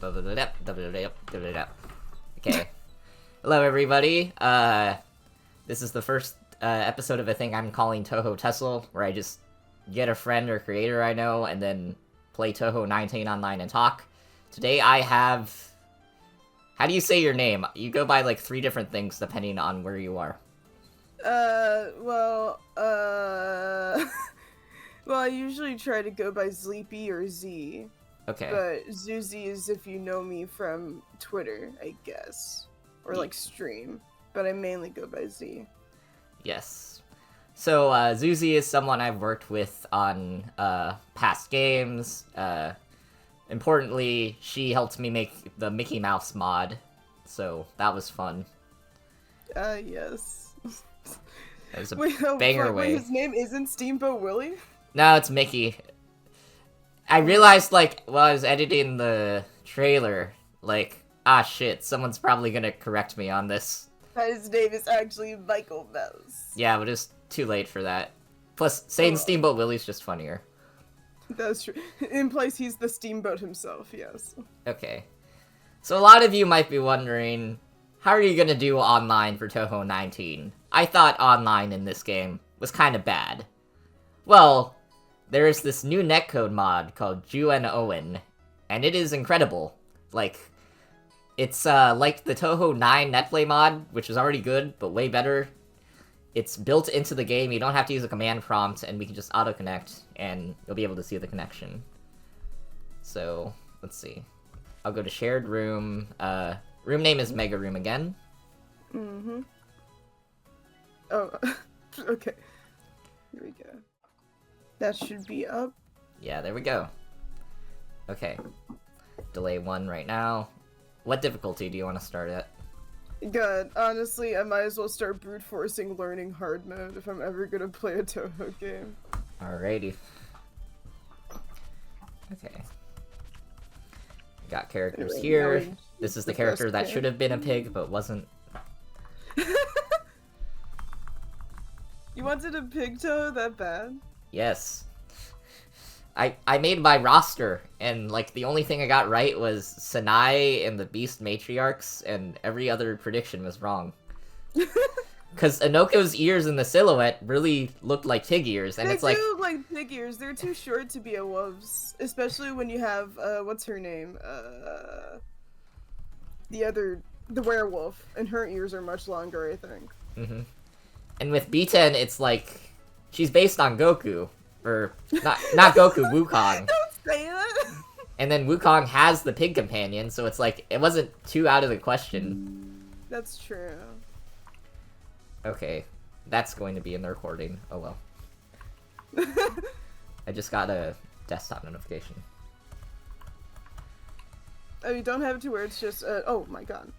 Okay. Hello, everybody. This is the first episode of a thing I'm calling Touhou Tussle, where I just get a friend or creator I know and then play Touhou 19 online and talk. Today I have... How do you say your name? You go by like 3 different things depending on where you are. Well, I usually try to go by Zleepy or Z. Okay. But Zuzi is if you know me from Twitter, I guess. Or like stream. But I mainly go by Z. Yes. So, Zuzi is someone I've worked with on, past games. Importantly, she helped me make the Mickey Mouse mod. So, that was fun. Yes. It was a wait, banger wait, way. his name isn't Steamboat Willie? No, it's Mickey. I realized, like, while I was editing the trailer, like, ah shit, someone's probably gonna correct me on this. His name is actually Michael Mouse. Yeah, but it's too late for that. Plus, saying Steamboat Willie's just funnier. That's true. In place, he's the Steamboat himself, yes. Okay. So a lot of you might be wondering, how are you gonna do online for Touhou 19? I thought online in this game was kinda bad. Well, there is this new netcode mod called JUNOwen, and it is incredible. Like, it's like the Touhou 9 netplay mod, which is already good, but way better. It's built into the game, you don't have to use a command prompt, and we can just auto-connect, and you'll be able to see the connection. So, let's see. I'll go to shared room. Room name is Mega Room again. Mm-hmm. Oh, okay. Here we go. That should be up. Yeah, there we go. Okay. Delay 1 right now. What difficulty do you want to start at? Good. Honestly, I might as well start brute forcing learning hard mode if I'm ever gonna play a Touhou game. Alrighty. Okay. Got characters here. This is the character that should have been a pig, but wasn't. You wanted a pig Touhou that bad? Yes. I made my roster, and, like, the only thing I got right was Sanai and the Beast Matriarchs, and every other prediction was wrong. Because Anoko's ears in the silhouette really looked like pig ears, and it's like... They do look like pig ears. They're too short to be a wolf's. Especially when you have, what's her name? The werewolf, and her ears are much longer, I think. Mm-hmm. And with B10, it's like... She's based on Goku. Or, not Goku, Wukong. Don't say that! And then Wukong has the pig companion, so it's like, it wasn't too out of the question. That's true. Okay, that's going to be in the recording. Oh well. I just got a desktop notification. Oh, you don't have to where it's just, oh my god.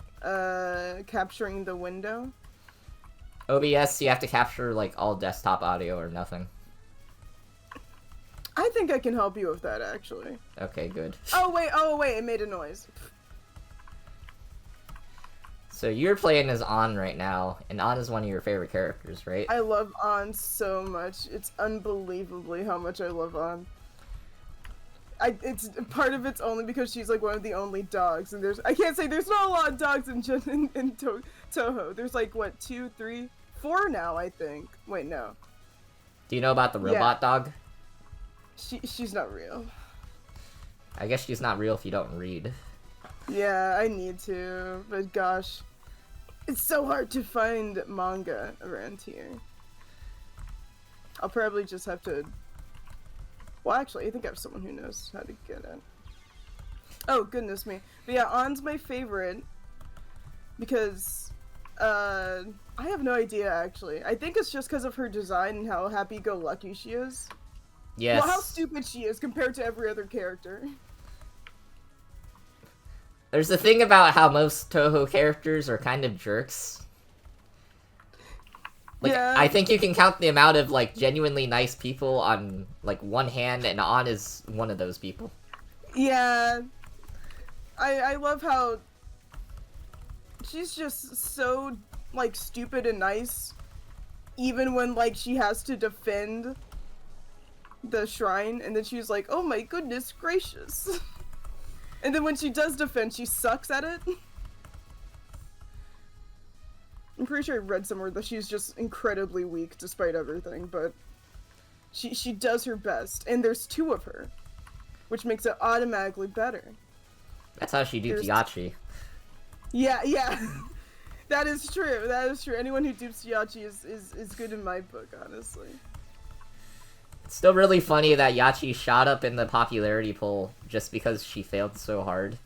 Capturing the window? OBS, you have to capture, like, all desktop audio or nothing. I think I can help you with that, actually. Okay, good. Oh wait, it made a noise. So you're playing as Aunn right now, and Aunn is one of your favorite characters, right? I love Aunn so much. It's unbelievably how much I love Aunn. It's part of it's only because she's like one of the only dogs, and I can't say there's not a lot of dogs in Touhou. There's like, what, 2, 3, 4 now, I think. Wait, no. Do you know about the robot dog? She's not real. I guess she's not real if you don't read. Yeah, I need to, but gosh. It's so hard to find manga around here. I'll probably just have to... Well, actually, I think I have someone who knows how to get it. Oh, goodness me. But yeah, Ann's my favorite. Because, I have no idea, actually. I think it's just because of her design and how happy-go-lucky she is. Yes. Well, how stupid she is compared to every other character. There's a thing about how most Touhou characters are kind of jerks. Like, yeah. I think you can count the amount of, like, genuinely nice people on, like, one hand, and Aunn is one of those people. Yeah. I love how she's just so, like, stupid and nice, even when, like, she has to defend the shrine, and then she was like, oh my goodness gracious. And then when she does defend, she sucks at it. I'm pretty sure I read somewhere that she's just incredibly weak despite everything, but she does her best, and there's 2 of her, which makes it automatically better. That's how she dupes Yachi. Yeah. That is true. Anyone who dupes Yachi is good in my book, honestly. It's still really funny that Yachi shot up in the popularity poll just because she failed so hard.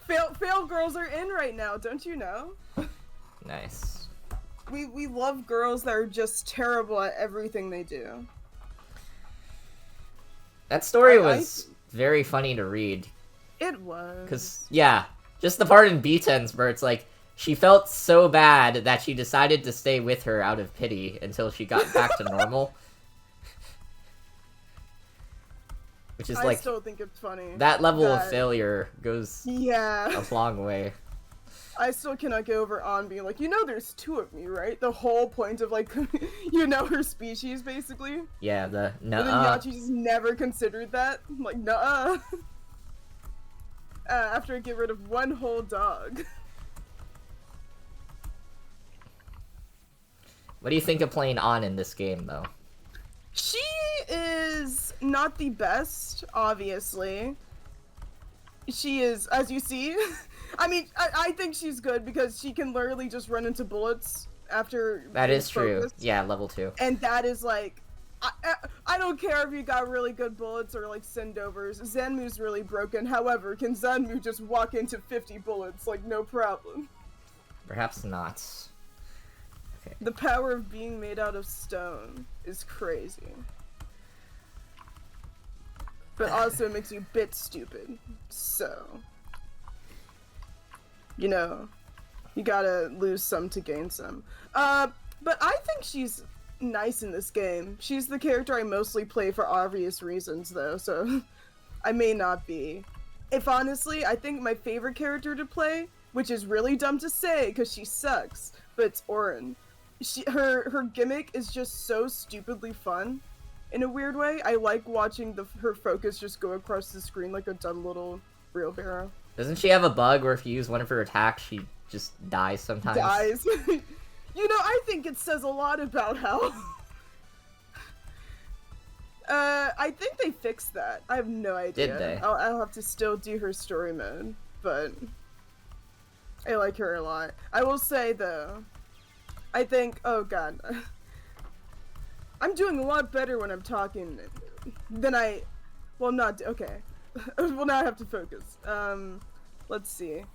Fail girls are in right now, don't you know? Nice. We love girls that are just terrible at everything they do. That story was very funny to read. It was. Because, yeah, just the part in B-Tens where it's like, she felt so bad that she decided to stay with her out of pity until she got back to normal. Which is I still think it's funny. That level of failure goes a long way. I still cannot get over Aunn being like, there's 2 of me, right? The whole point of, like, her species, basically. Yeah, the nuh-uh. And then Yachi just never considered that. I'm like, nuh-uh. After I get rid of 1 whole dog. What do you think of playing Aunn in this game, though? She is not the best, obviously. She is, as you see. I mean, I think she's good because she can literally just run into bullets after. That is true. Yeah, level 2. And that is like, I don't care if you got really good bullets or like sendovers. Zenmu's really broken. However, can Zenmu just walk into 50 bullets like no problem? Perhaps not. Okay. The power of being made out of stone is crazy. But also it makes you a bit stupid. So, you gotta lose some to gain some. But I think she's nice in this game. She's the character I mostly play for obvious reasons, though, so I may not be. If honestly, I think my favorite character to play, which is really dumb to say because she sucks, but it's Aunn. Her gimmick is just so stupidly fun. In a weird way, I like watching her focus just go across the screen like a dumb little wheelbarrow. Doesn't she have a bug where if you use one of her attacks, she just dies sometimes? Dies. I think it says a lot about how... I think they fixed that. I have no idea. Did they? I'll have to still do her story mode, but... I like her a lot. I will say, though, I think... Oh, God. I'm doing a lot better when I'm talking than I... Well, not... Okay. Well, now I have to focus. Let's see.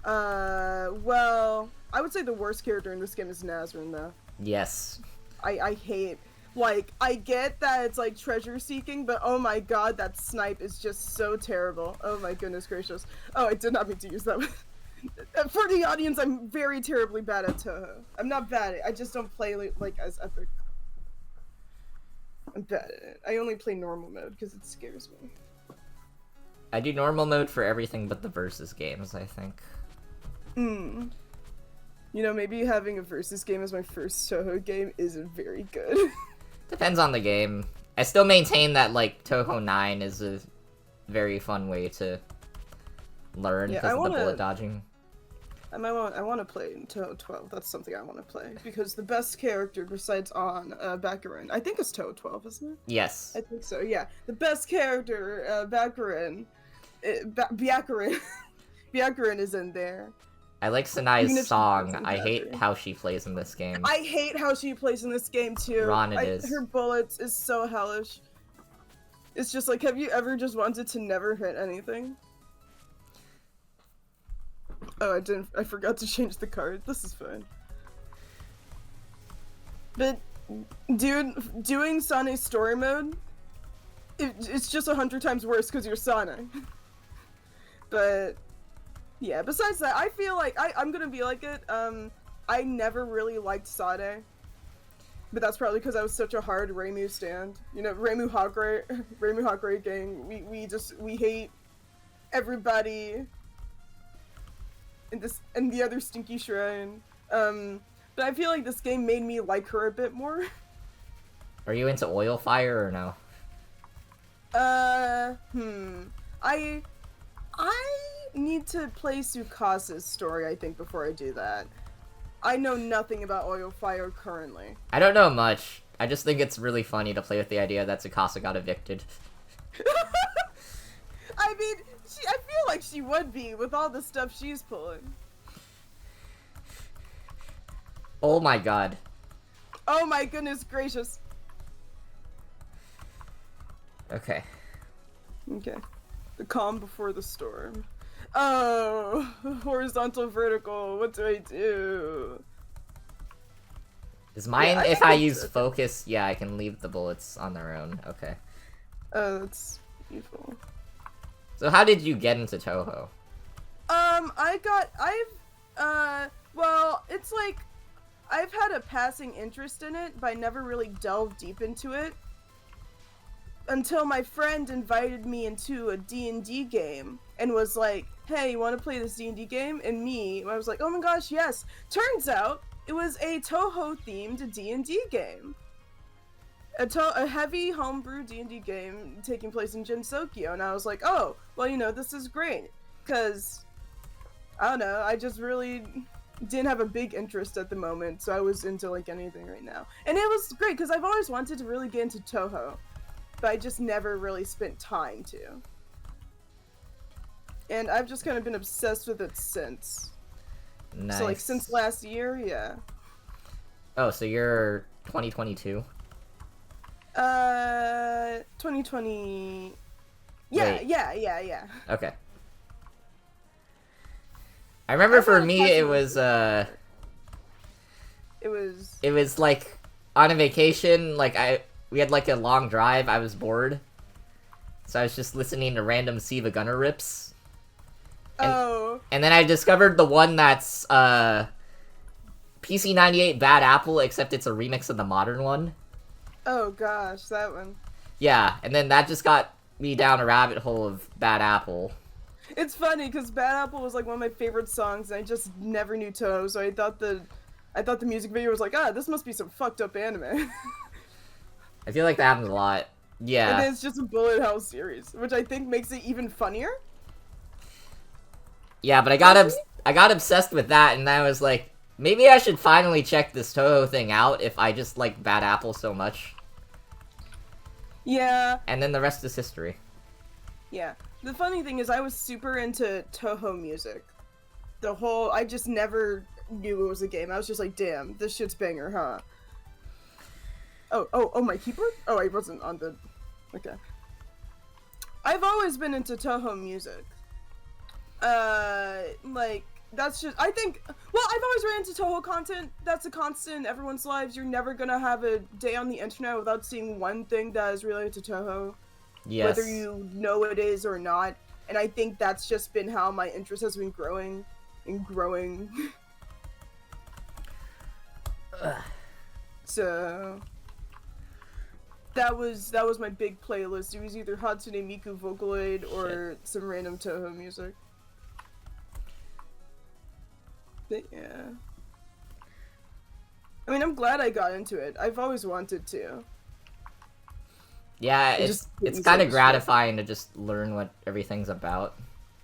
Well, I would say the worst character in this game is Nazrin, though. Yes. I hate... Like, I get that it's, like, treasure seeking, but oh my god, that snipe is just so terrible. Oh my goodness gracious. Oh, I did not mean to use that. For the audience, I'm very terribly bad at Touhou. I'm not bad at it, I just don't play, like, as epic. I'm bad at it. I only play normal mode, because it scares me. I do normal mode for everything but the versus games, I think. Maybe having a versus game as my first Touhou game isn't very good. Depends on the game. I still maintain that, like, Touhou 9 is a very fun way to learn because of the bullet dodging. I want to play Touhou 12. That's something I want to play. Because the best character besides Aunn, Baccarin, I think it's Touhou 12, isn't it? Yes. I think so, yeah. The best character, Baccarin, Baccarin is in there. I like Sanai's song. I hate how she plays in this game. I hate how she plays in this game, too. Her bullets is so hellish. It's just like, have you ever just wanted to never hit anything? Oh, I forgot to change the card. This is fine. But, dude, doing Sane's story mode, it's just 100 times worse because you're Sane. But... yeah, besides that, I feel like I'm gonna be like it. I never really liked Sade. But that's probably because I was such a hard Reimu stand. Reimu Hakure gang, we hate everybody in the other stinky shrine. But I feel like this game made me like her a bit more. Are you into oil fire or no? I need to play Tsukasa's story, I think, before I do that. I know nothing about Oil Fire currently. I don't know much. I just think it's really funny to play with the idea that Tsukasa got evicted. I mean, I feel like she would be with all the stuff she's pulling. Oh my god. Oh my goodness gracious. Okay. Okay. The calm before the storm. Oh, horizontal, vertical, what do I do? Is mine, Yeah, if I use focus, yeah, I can leave the bullets on their own. Okay. Oh, that's evil. So how did you get into Touhou? Well, it's like, I've had a passing interest in it, but I never really delved deep into it. Until my friend invited me into a D&D game, and was like, hey, you want to play this D&D game? And I was like, oh my gosh, yes! Turns out, it was a Touhou-themed D&D game. A heavy homebrew D&D game taking place in Jinsokyo, and I was like, oh, well, you know, this is great. Because, I don't know, I just really didn't have a big interest at the moment, so I was into, like, anything right now. And it was great, because I've always wanted to really get into Touhou, but I just never really spent time to. And I've just kind of been obsessed with it since. Nice. So, like, since last year, yeah. Oh, so you're 2022? 2020... Yeah, Wait. yeah. Okay. I remember for me, it was, It was, like, on a vacation, like, we had, like, a long drive, I was bored. So I was just listening to random Siva Gunner rips. And then I discovered the one that's, PC98 Bad Apple, except it's a remix of the modern one. Oh gosh, that one. Yeah, and then that just got me down a rabbit hole of Bad Apple. It's funny, because Bad Apple was, like, one of my favorite songs, and I just never knew Touhou, so I thought the music video was like, this must be some fucked up anime. I feel like that happens a lot. Yeah. And then it's just a bullet hell series, which I think makes it even funnier. Yeah, but I got obsessed with that, and I was like, maybe I should finally check this Touhou thing out if I just like Bad Apple so much. Yeah. And then the rest is history. Yeah. The funny thing is, I was super into Touhou music. I just never knew it was a game. I was just like, damn, this shit's banger, huh? Oh, my keyboard? Oh, I wasn't on the... Okay. I've always been into Touhou music. Like, that's just... I think... Well, I've always ran into Touhou content. That's a constant in everyone's lives. You're never gonna have a day on the internet without seeing one thing that is related to Touhou. Yes. Whether you know it is or not. And I think that's just been how my interest has been growing and growing. So... That was my big playlist. It was either Hatsune Miku Vocaloid or some random Touhou music. But yeah. I mean, I'm glad I got into it. I've always wanted to. Yeah, it's kind of gratifying to just learn what everything's about.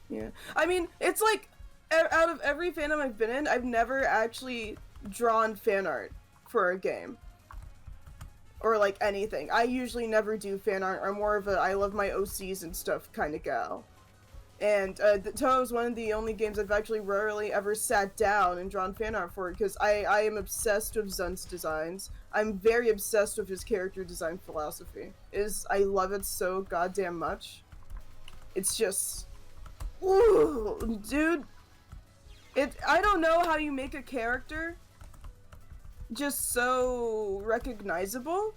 Yeah. I mean, it's like, out of every fandom I've been in, I've never actually drawn fan art for a game. Or, like, anything. I usually never do fan art. I'm more of a I love my OCs and stuff kind of gal. And Touhou is one of the only games I've actually rarely ever sat down and drawn fan art for, because I am obsessed with Zun's designs. I'm very obsessed with his character design philosophy. I love it so goddamn much. It's just... Ooh, dude. I don't know how you make a character just so recognizable.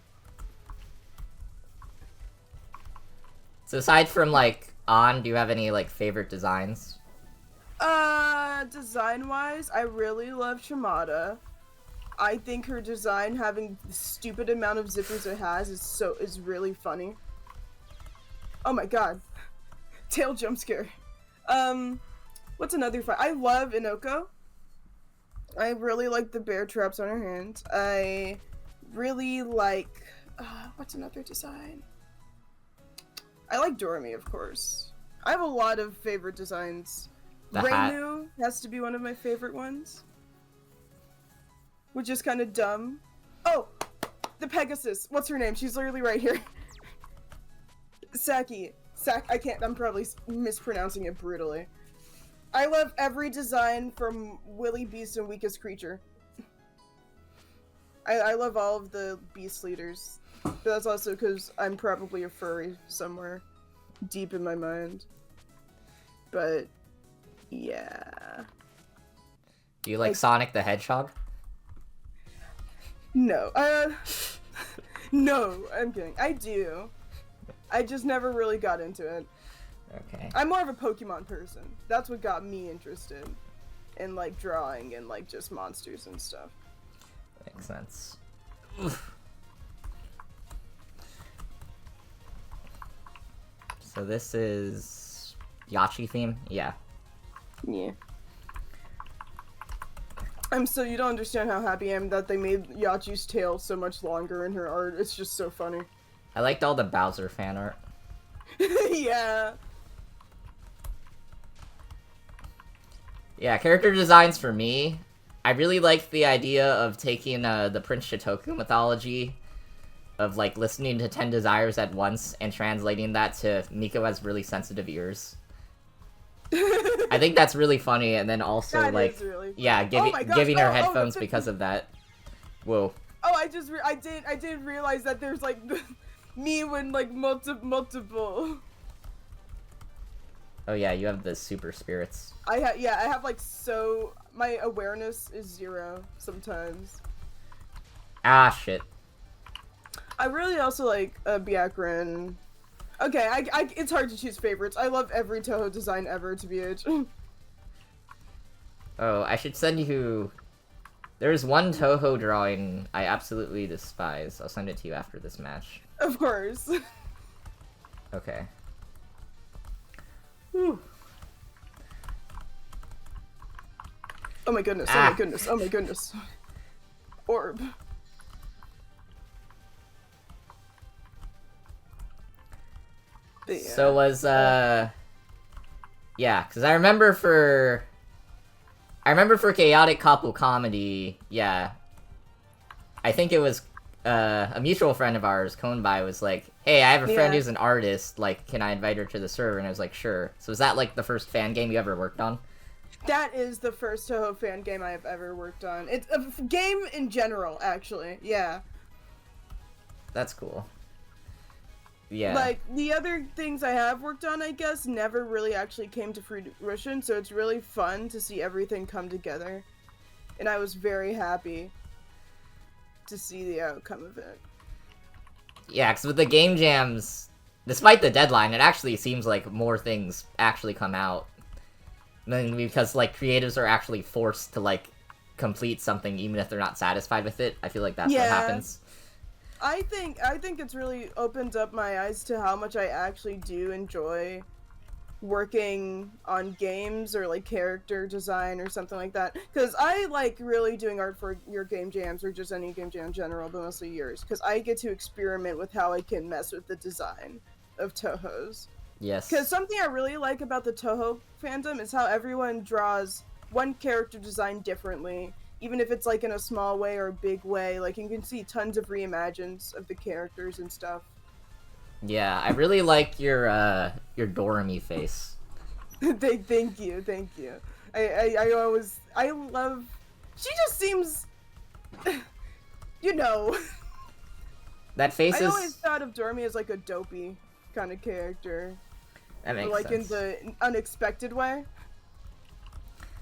So aside from, like, Aunn, do you have any, like, favorite designs? Design-wise, I really love Shimada. I think her design, having the stupid amount of zippers it has, is really funny. Oh my god. Tail jump scare. What's another fight? I love Inoko. I really like the bear traps on her hands. I really like... what's another design? I like Doremi, of course. I have a lot of favorite designs. The hat. Reinu has to be one of my favorite ones. Which is kind of dumb. Oh! The Pegasus! What's her name? She's literally right here. Saki. I'm probably mispronouncing it brutally. I love every design from Willy Beast and Weakest Creature. I love all of the Beast leaders. But that's also because I'm probably a furry somewhere deep in my mind. But, yeah. Do you like Sonic the Hedgehog? No. No, I'm kidding. I do. I just never really got into it. Okay. I'm more of a Pokemon person. That's what got me interested in, like, drawing and, like, just monsters and stuff. Makes sense. So this is Yachi theme? Yeah. Yeah. You don't understand how happy I am that they made Yachi's tail so much longer in her art. It's just so funny. I liked all the Bowser fan art. Yeah. Yeah, character designs for me. I really liked the idea of taking the Prince Shitoku mythology of, like, listening to 10 desires at once and translating that to Miko has really sensitive ears. I think that's really funny, and then also, that like, really yeah, giving her headphones because of that. Whoa. Oh, I did realize that there's, like, me when, like, multiple. Oh yeah, you have the super spirits. I have, like, my awareness is 0 sometimes. Ah, shit. I really also like Byakuren. Okay, it's hard to choose favorites. I love every Touhou design ever, to BH. Oh, I should send you... There's one Touhou drawing I absolutely despise. I'll send it to you after this match. Of course. Okay. Whew. Oh my goodness, oh my goodness, oh my goodness. Orb. Yeah. So was, yeah, because I remember for Chaotic Couple Comedy, yeah, I think it was, a mutual friend of ours, Konbai, was like, hey, I have a friend who's an artist, like, can I invite her to the server? And I was like, sure. So was that, like, the first fan game you ever worked on? That is the first Touhou fan game I have ever worked on. It's a game in general, actually, yeah. That's cool. Yeah. Like, the other things I have worked on, I guess, never really actually came to fruition, so it's really fun to see everything come together. And I was very happy to see the outcome of it. Yeah, because with the game jams, despite the deadline, it actually seems like more things actually come out. Because, like, creatives are actually forced to, like, complete something even if they're not satisfied with it. I feel like that's what happens. I think it's really opened up my eyes to how much I actually do enjoy working on games or, like, character design or something like that. Because I like really doing art for your game jams or just any game jam in general, but mostly yours. Because I get to experiment with how I can mess with the design of Touhou's. Yes. Because something I really like about the Touhou fandom is how everyone draws one character design differently. Even if it's, like, in a small way or a big way, like, you can see tons of reimagines of the characters and stuff. Yeah, I really like your Doremi face. Thank you. I love... She just seems... you know. That face is... I always thought of Doremi as, like, a dopey kind of character. That makes like, sense. in the unexpected way.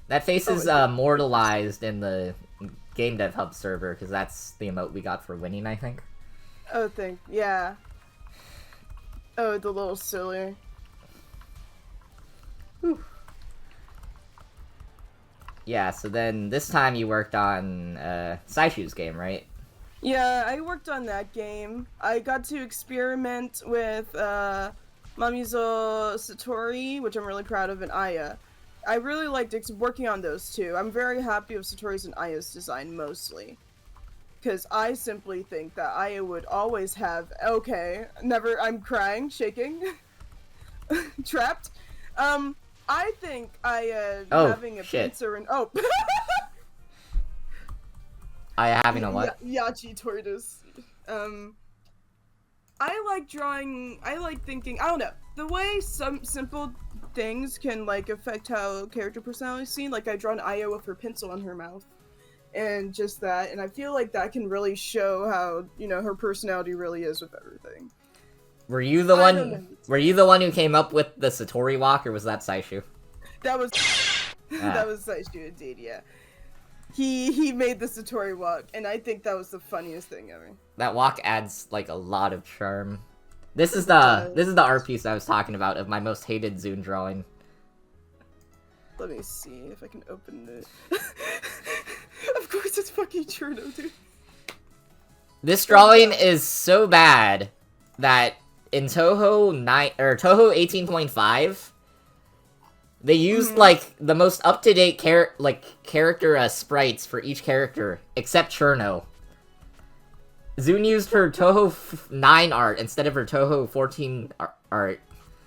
That face is immortalized in the Game Dev Hub server, because that's the emote we got for winning, I think. Oh, yeah. Oh, the little silly. Whew. Yeah, so then this time you worked on Saishu's game, right? Yeah, I worked on that game. I got to experiment with Mamizo Satori, which I'm really proud of, and Aya. I really liked working on those two. I'm very happy with Satori's and Aya's design, mostly. Because I simply think that Aya would always have... Okay, I'm crying, shaking. Trapped. I think having a shit. pincer and I having a what? Yachi tortoise. I like drawing. I like thinking. I don't know the way some simple things can like affect how character personality is seen. Like I draw an Io with her pencil in her mouth, and just that. And I feel like that can really show how her personality really is with everything. Were you the one? Were you the one who came up with the Satori walk, or was that Saishu? That was that was Saishu indeed. Yeah, he made the Satori walk, and I think that was the funniest thing ever. That walk adds like a lot of charm. This is the art piece I was talking about of my most hated Zune drawing. Let me see if I can open it. Of course, it's fucking Cherno, dude. This drawing is so bad that in Touhou 18.5, they used like the most up-to-date character sprites for each character except Cherno. Zune used her Touhou 9 art instead of her Touhou 14 art.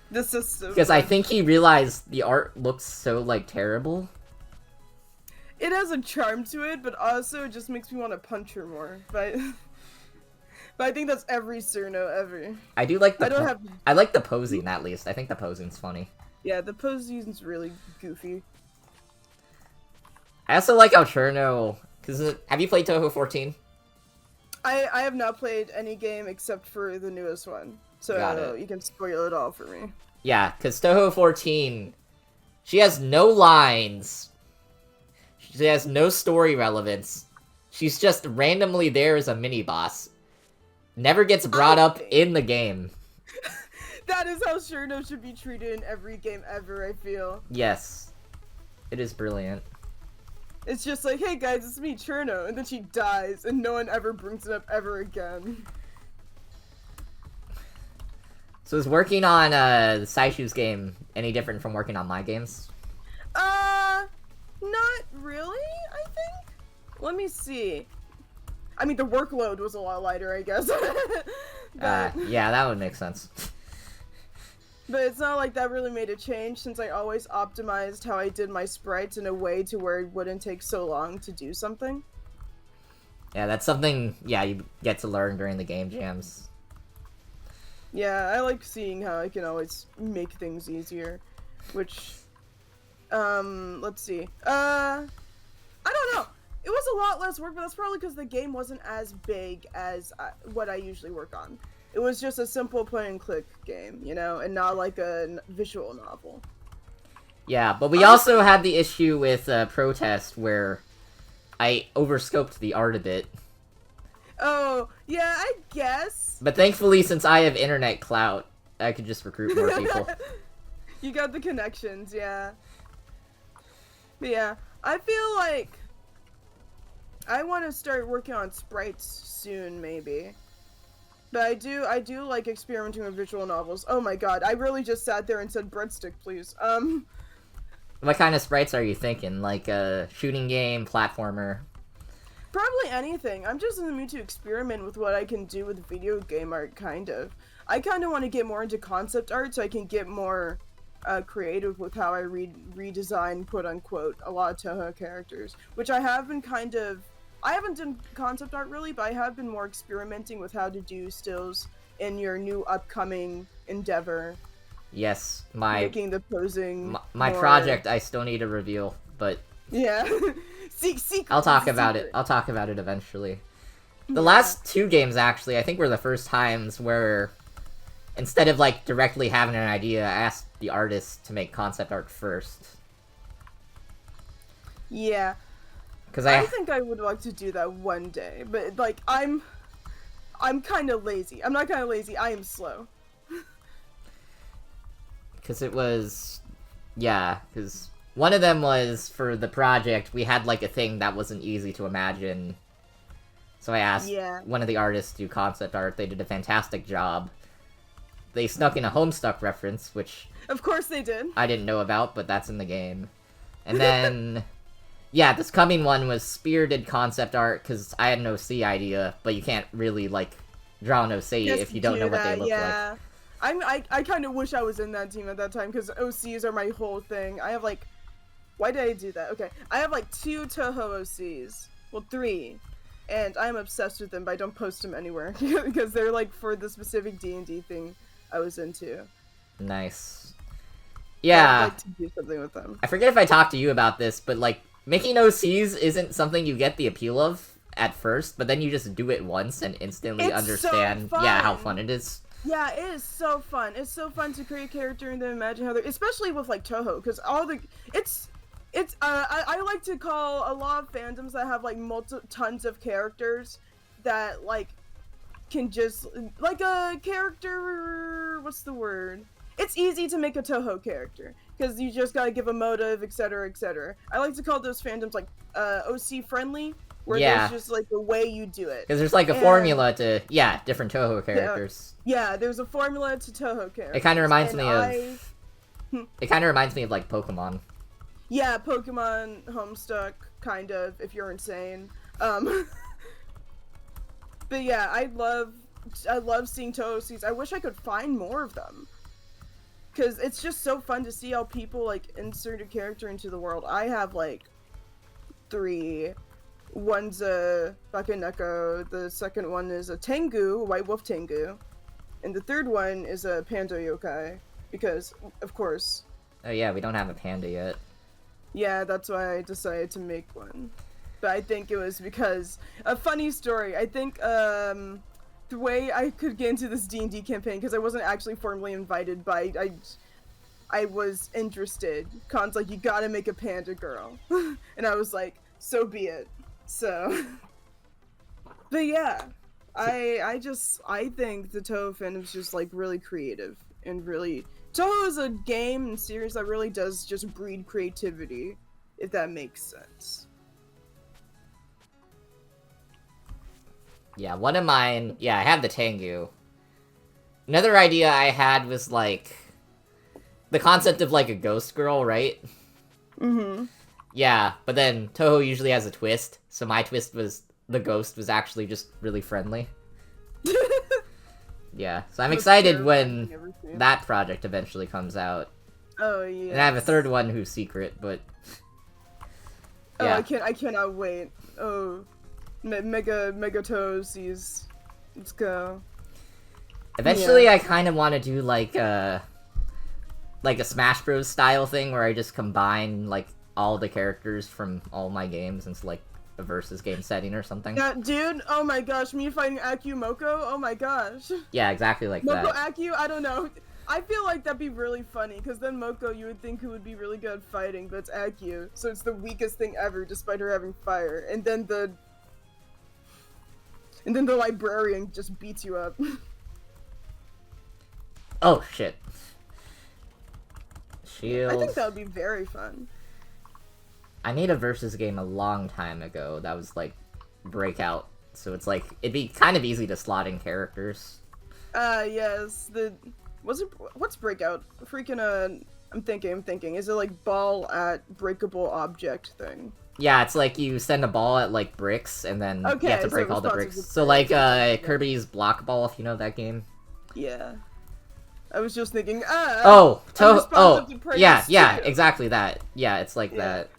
This is so because I think he realized the art looks so like terrible. It has a charm to it, but also it just makes me want to punch her more. But I think that's every Cerno ever. I do like the I like the posing at least. I think the posing's funny. Yeah, the posing's really goofy. I also like how Cherno, because have you played Touhou 14? I have not played any game except for the newest one, so you can spoil it all for me. Yeah, because Touhou 14, she has no lines. She has no story relevance. She's just randomly there as a mini-boss. Never gets brought up in the game. That is how Cherno should be treated in every game ever, I feel. Yes. It is brilliant. It's just like, hey guys, it's me, Cherno, and then she dies, and no one ever brings it up ever again. So is working on Saishu's game any different from working on my games? Not really, I think. Let me see. I mean, the workload was a lot lighter, I guess. Yeah, that would make sense. But it's not like that really made a change, since I always optimized how I did my sprites in a way to where it wouldn't take so long to do something. Yeah, that's something, you get to learn during the game jams. Yeah, I like seeing how I can always make things easier. Which, let's see. I don't know. It was a lot less work, but that's probably because the game wasn't as big as what I usually work on. It was just a simple point-and-click game, and not like a visual novel. Yeah, but we also had the issue with Protest, where I overscoped the art a bit. Oh, yeah, I guess. But thankfully, since I have internet clout, I could just recruit more people. You got the connections, yeah. But yeah, I feel like I want to start working on sprites soon, maybe. But I do like experimenting with visual novels. Oh my god, I really just sat there and said breadstick, please. What kind of sprites are you thinking? Like a shooting game, platformer? Probably anything. I'm just in the mood to experiment with what I can do with video game art, kind of. I kind of want to get more into concept art so I can get more creative with how I redesign, quote-unquote, a lot of Touhou characters. Which I have been I haven't done concept art really, but I have been more experimenting with how to do stills in your new upcoming endeavor. Yes, making the posing my project I still need to reveal, but yeah. Secret. I'll talk about it. I'll talk about it eventually. The last two games actually, I think were the first times where instead of like directly having an idea, I asked the artist to make concept art first. Yeah. Because I think I would like to do that one day, but like I'm kind of lazy. I'm not kind of lazy. I am slow. Because it was, because one of them was for the project. We had like a thing that wasn't easy to imagine. So I asked one of the artists to do concept art. They did a fantastic job. They snuck in a Homestuck reference, which of course they did. I didn't know about, but that's in the game. And then this coming one was spirited concept art, because I had no C idea, but you can't really, like, draw no C if you don't know what they look like. I kind of wish I was in that team at that time, because OCs are my whole thing. I have like, why did I do that? Okay, I have like 2 Touhou OCs. Well, 3. And I'm obsessed with them, but I don't post them anywhere because they're like for the specific D&D thing I was into. Nice. Yeah. I'd like to do something with them. I forget if I talked to you about this, but like making OCs isn't something you get the appeal of at first, but then you just do it once and instantly understand how fun it is. Yeah, it is so fun. It's so fun to create a character and then imagine how they're, especially with like Touhou, because I like to call a lot of fandoms that have like tons of characters that like can just like a character. What's the word? It's easy to make a Touhou character because you just gotta give a motive, etc., etc. I like to call those fandoms like OC friendly, where there's just like the way you do it. Because there's like a formula to different Touhou characters. Yeah, there's a formula to Touhou characters. It kind of reminds me of. It kind of reminds me of like Pokemon. Yeah, Pokemon Homestuck, kind of, if you're insane. But yeah, I love seeing Touhou OCs. I wish I could find more of them. Because it's just so fun to see how people, like, insert a character into the world. I have, like, 3. One's a Bakeneko, the second one is a Tengu, a White Wolf Tengu, and the third one is a Panda Yokai. Because, of course... Oh yeah, we don't have a panda yet. Yeah, that's why I decided to make one. But I think it was because... A funny story, I think, the way I could get into this D&D campaign, because I wasn't actually formally invited, but I was interested. Khan's like, you gotta make a panda girl. And I was like, so be it. So... But yeah, I think the Touhou fandom is just, like, really creative, and really... Touhou is a game and series that really does just breed creativity, if that makes sense. Yeah, one of mine... Yeah, I have the Tengu. Another idea I had was, like... The concept of, like, a ghost girl, right? Mm-hmm. Yeah, but then Touhou usually has a twist, so my twist was the ghost was actually just really friendly. Yeah, so I'm excited when that project eventually comes out. Oh, yeah. And I have a third one who's secret, but... Yeah. Oh, I cannot wait. Oh... Mega Toesies. Let's go. Eventually, I kind of want to do like a Smash Bros. Style thing where I just combine like all the characters from all my games into like a versus game setting or something. Yeah, dude. Oh my gosh, me fighting Aku Moko. Oh my gosh. Yeah, exactly like that. Moko Aku. I don't know. I feel like that'd be really funny because then Moko, you would think who would be really good at fighting, but it's Aku, so it's the weakest thing ever, despite her having fire. And then the librarian just beats you up. Oh, shit. Shield. I think that would be very fun. I made a versus game a long time ago that was, like, Breakout. So it's like, it'd be kind of easy to slot in characters. Yes. What's Breakout? Freaking, I'm thinking. Is it like ball at breakable object thing? Yeah, it's like you send a ball at, like, bricks, and then you have to break all the bricks. So, like, Kirby's Block Ball, if you know that game. Yeah. I was just thinking, yeah, exactly that. Yeah, it's like that.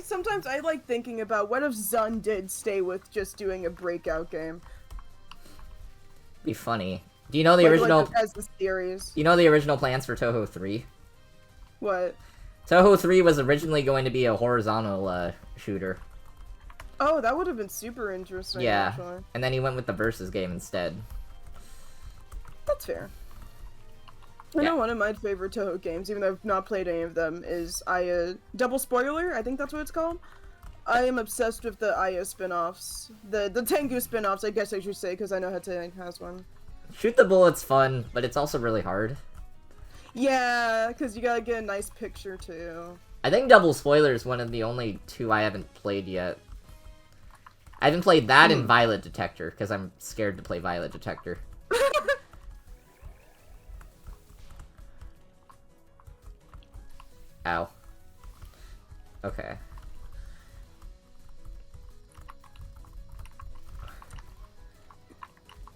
Sometimes I like thinking about what if Zun did stay with just doing a Breakout game. Be funny. Do you know the original... as the series. You know the original plans for Touhou 3? What? Touhou 3 was originally going to be a horizontal shooter. Oh, that would have been super interesting, actually. And then he went with the versus game instead. That's fair. I know one of my favorite Touhou games, even though I've not played any of them, is Double Spoiler, I think that's what it's called. I am obsessed with the Aya spin-offs. The Tengu spin-offs, I guess I should say, because I know Hatay has one. Shoot the Bullet's fun, but it's also really hard. Yeah, because you gotta get a nice picture, too. I think Double Spoiler is one of the only 2 I haven't played yet. I haven't played that in Violet Detector, because I'm scared to play Violet Detector. Ow. Okay.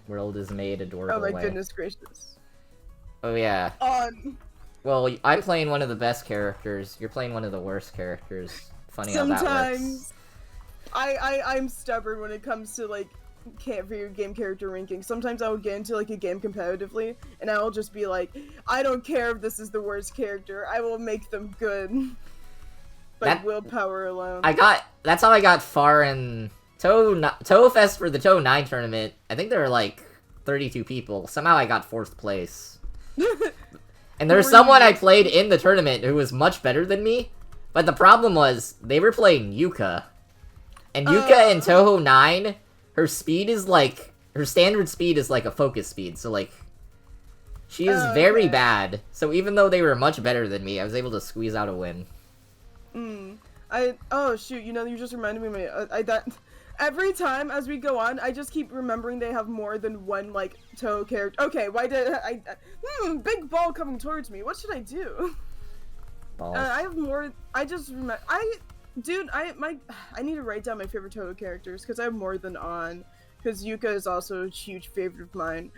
World is made adorable Oh my way. goodness gracious. Oh yeah. Aunn. Well, I'm playing one of the best characters. You're playing one of the worst characters. Funny how that works. Sometimes I'm stubborn when it comes to like video game character ranking. Sometimes I will get into like a game competitively, and I will just be like, I don't care if this is the worst character. I will make them good. By willpower alone. That's how I got far in Touhou Fest for the Touhou 9 tournament. I think there were like 32 people. Somehow I got 4th place. And there's someone I played in the tournament who was much better than me, but the problem was, they were playing Yuka. And Yuka in Touhou 9, her speed is like, her standard speed is like a focus speed, so like, she is very bad. So even though they were much better than me, I was able to squeeze out a win. Oh shoot, you know, you just reminded me of that every time as we go on, I just keep remembering they have more than one, like, Touhou character. Okay, why did big ball coming towards me. What should I do? Balls. I have more, I just remember, dude, I need to write down my favorite Touhou characters, because I have more than Aunn, because Yuka is also a huge favorite of mine.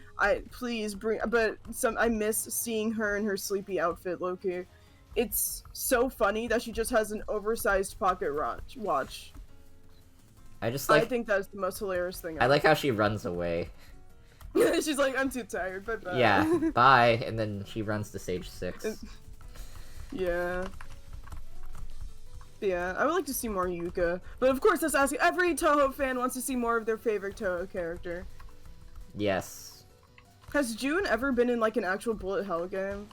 Please bring, but I miss seeing her in her sleepy outfit, Loki. It's so funny that she just has an oversized pocket watch. I think that's the most hilarious thing ever. I like how she runs away. She's like, I'm too tired, bye-bye. Yeah, bye, and then she runs to stage 6. Yeah. Yeah, I would like to see more Yuka. But of course, that's asking. Every Touhou fan wants to see more of their favorite Touhou character. Yes. Has June ever been in, like, an actual bullet hell game?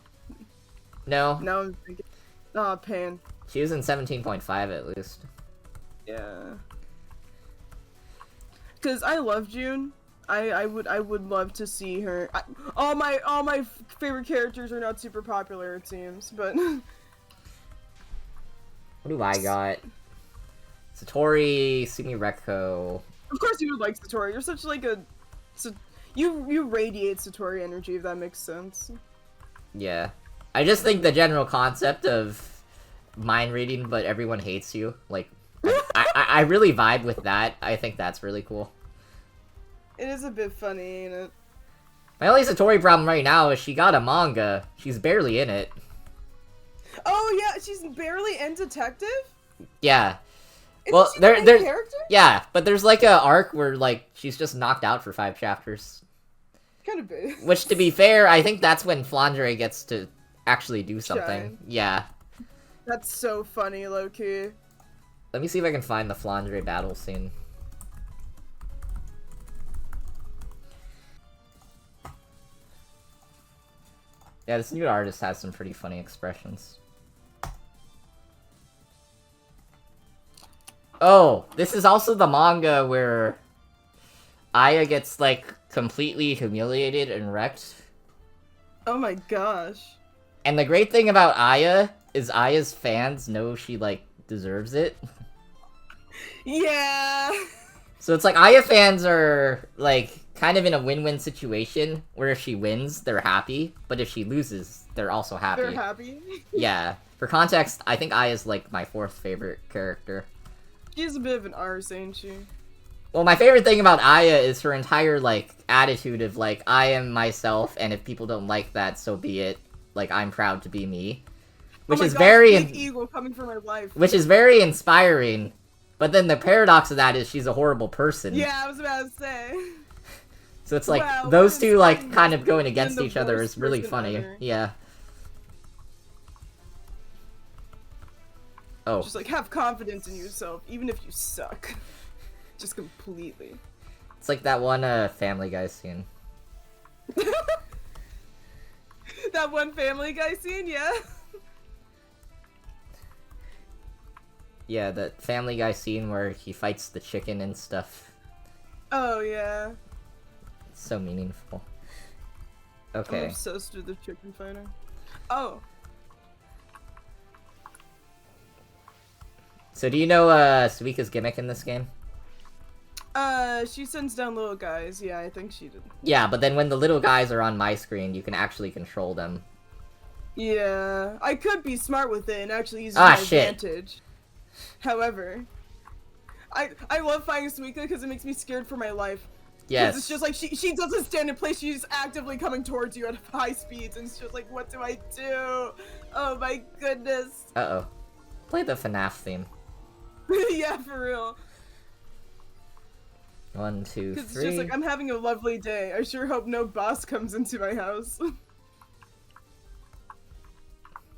No. No, I'm thinking. Aw, pain. She was in 17.5 at least. Yeah. Cause I love June. I would love to see her. All my favorite characters are not super popular, it seems, but. What do I got? Satori, Sumireko. Of course you would like Satori. You're such like a. You radiate Satori energy, if that makes sense. Yeah. I just think the general concept of mind reading, but everyone hates you, like, I really vibe with that. I think that's really cool. It is a bit funny, ain't it? My only Satori problem right now is she got a manga. She's barely in it. Oh yeah, she's barely in Detective? Yeah. Isn't she the main character? Yeah, but there's like a arc where like she's just knocked out for 5 chapters. Kind of big. Which, to be fair, I think that's when Flandre gets to actually do something. Shine. Yeah. That's so funny, low-key. Let me see if I can find the Flandre battle scene. Yeah, this new artist has some pretty funny expressions. Oh, this is also the manga where Aya gets, like, completely humiliated and wrecked. Oh my gosh. And the great thing about Aya is Aya's fans know she, like, deserves it. Yeah. So it's like Aya fans are, like, kind of in a win-win situation, where if she wins, they're happy, but if she loses, they're also happy. They're happy? Yeah. For context, I think Aya's, like, my 4th favorite character. She's a bit of an arse, ain't she? Well, my favorite thing about Aya is her entire, like, attitude of, like, I am myself, and if people don't like that, so be it. Like, I'm proud to be me. Which is very... big ego coming for my life. Which is very inspiring, but then the paradox of that is she's a horrible person. Yeah, I was about to say. So it's like, wow, those two, like, kind of going against each other is really funny. Ever. Yeah. Oh. Just, like, have confidence in yourself, even if you suck. Just completely. It's like that one, Family Guy scene. That one Family Guy scene, yeah? Yeah, that Family Guy scene where he fights the chicken and stuff. Oh, yeah. It's so meaningful. I'm Okay. obsessed with the chicken fighter. Oh. So do you know, Suika's gimmick in this game? She sends down little guys. Yeah, I think she did. Yeah, but then when the little guys are on my screen, you can actually control them. Yeah, I could be smart with it and actually use my advantage. However, I love fighting Suika because it makes me scared for my life. Yes. It's just like she doesn't stand in place. She's actively coming towards you at high speeds, and it's just like, what do I do? Oh my goodness. Uh-oh. Play the FNAF theme. Yeah, for real. 1, 2, 3. It's just like, I'm having a lovely day. I sure hope no boss comes into my house.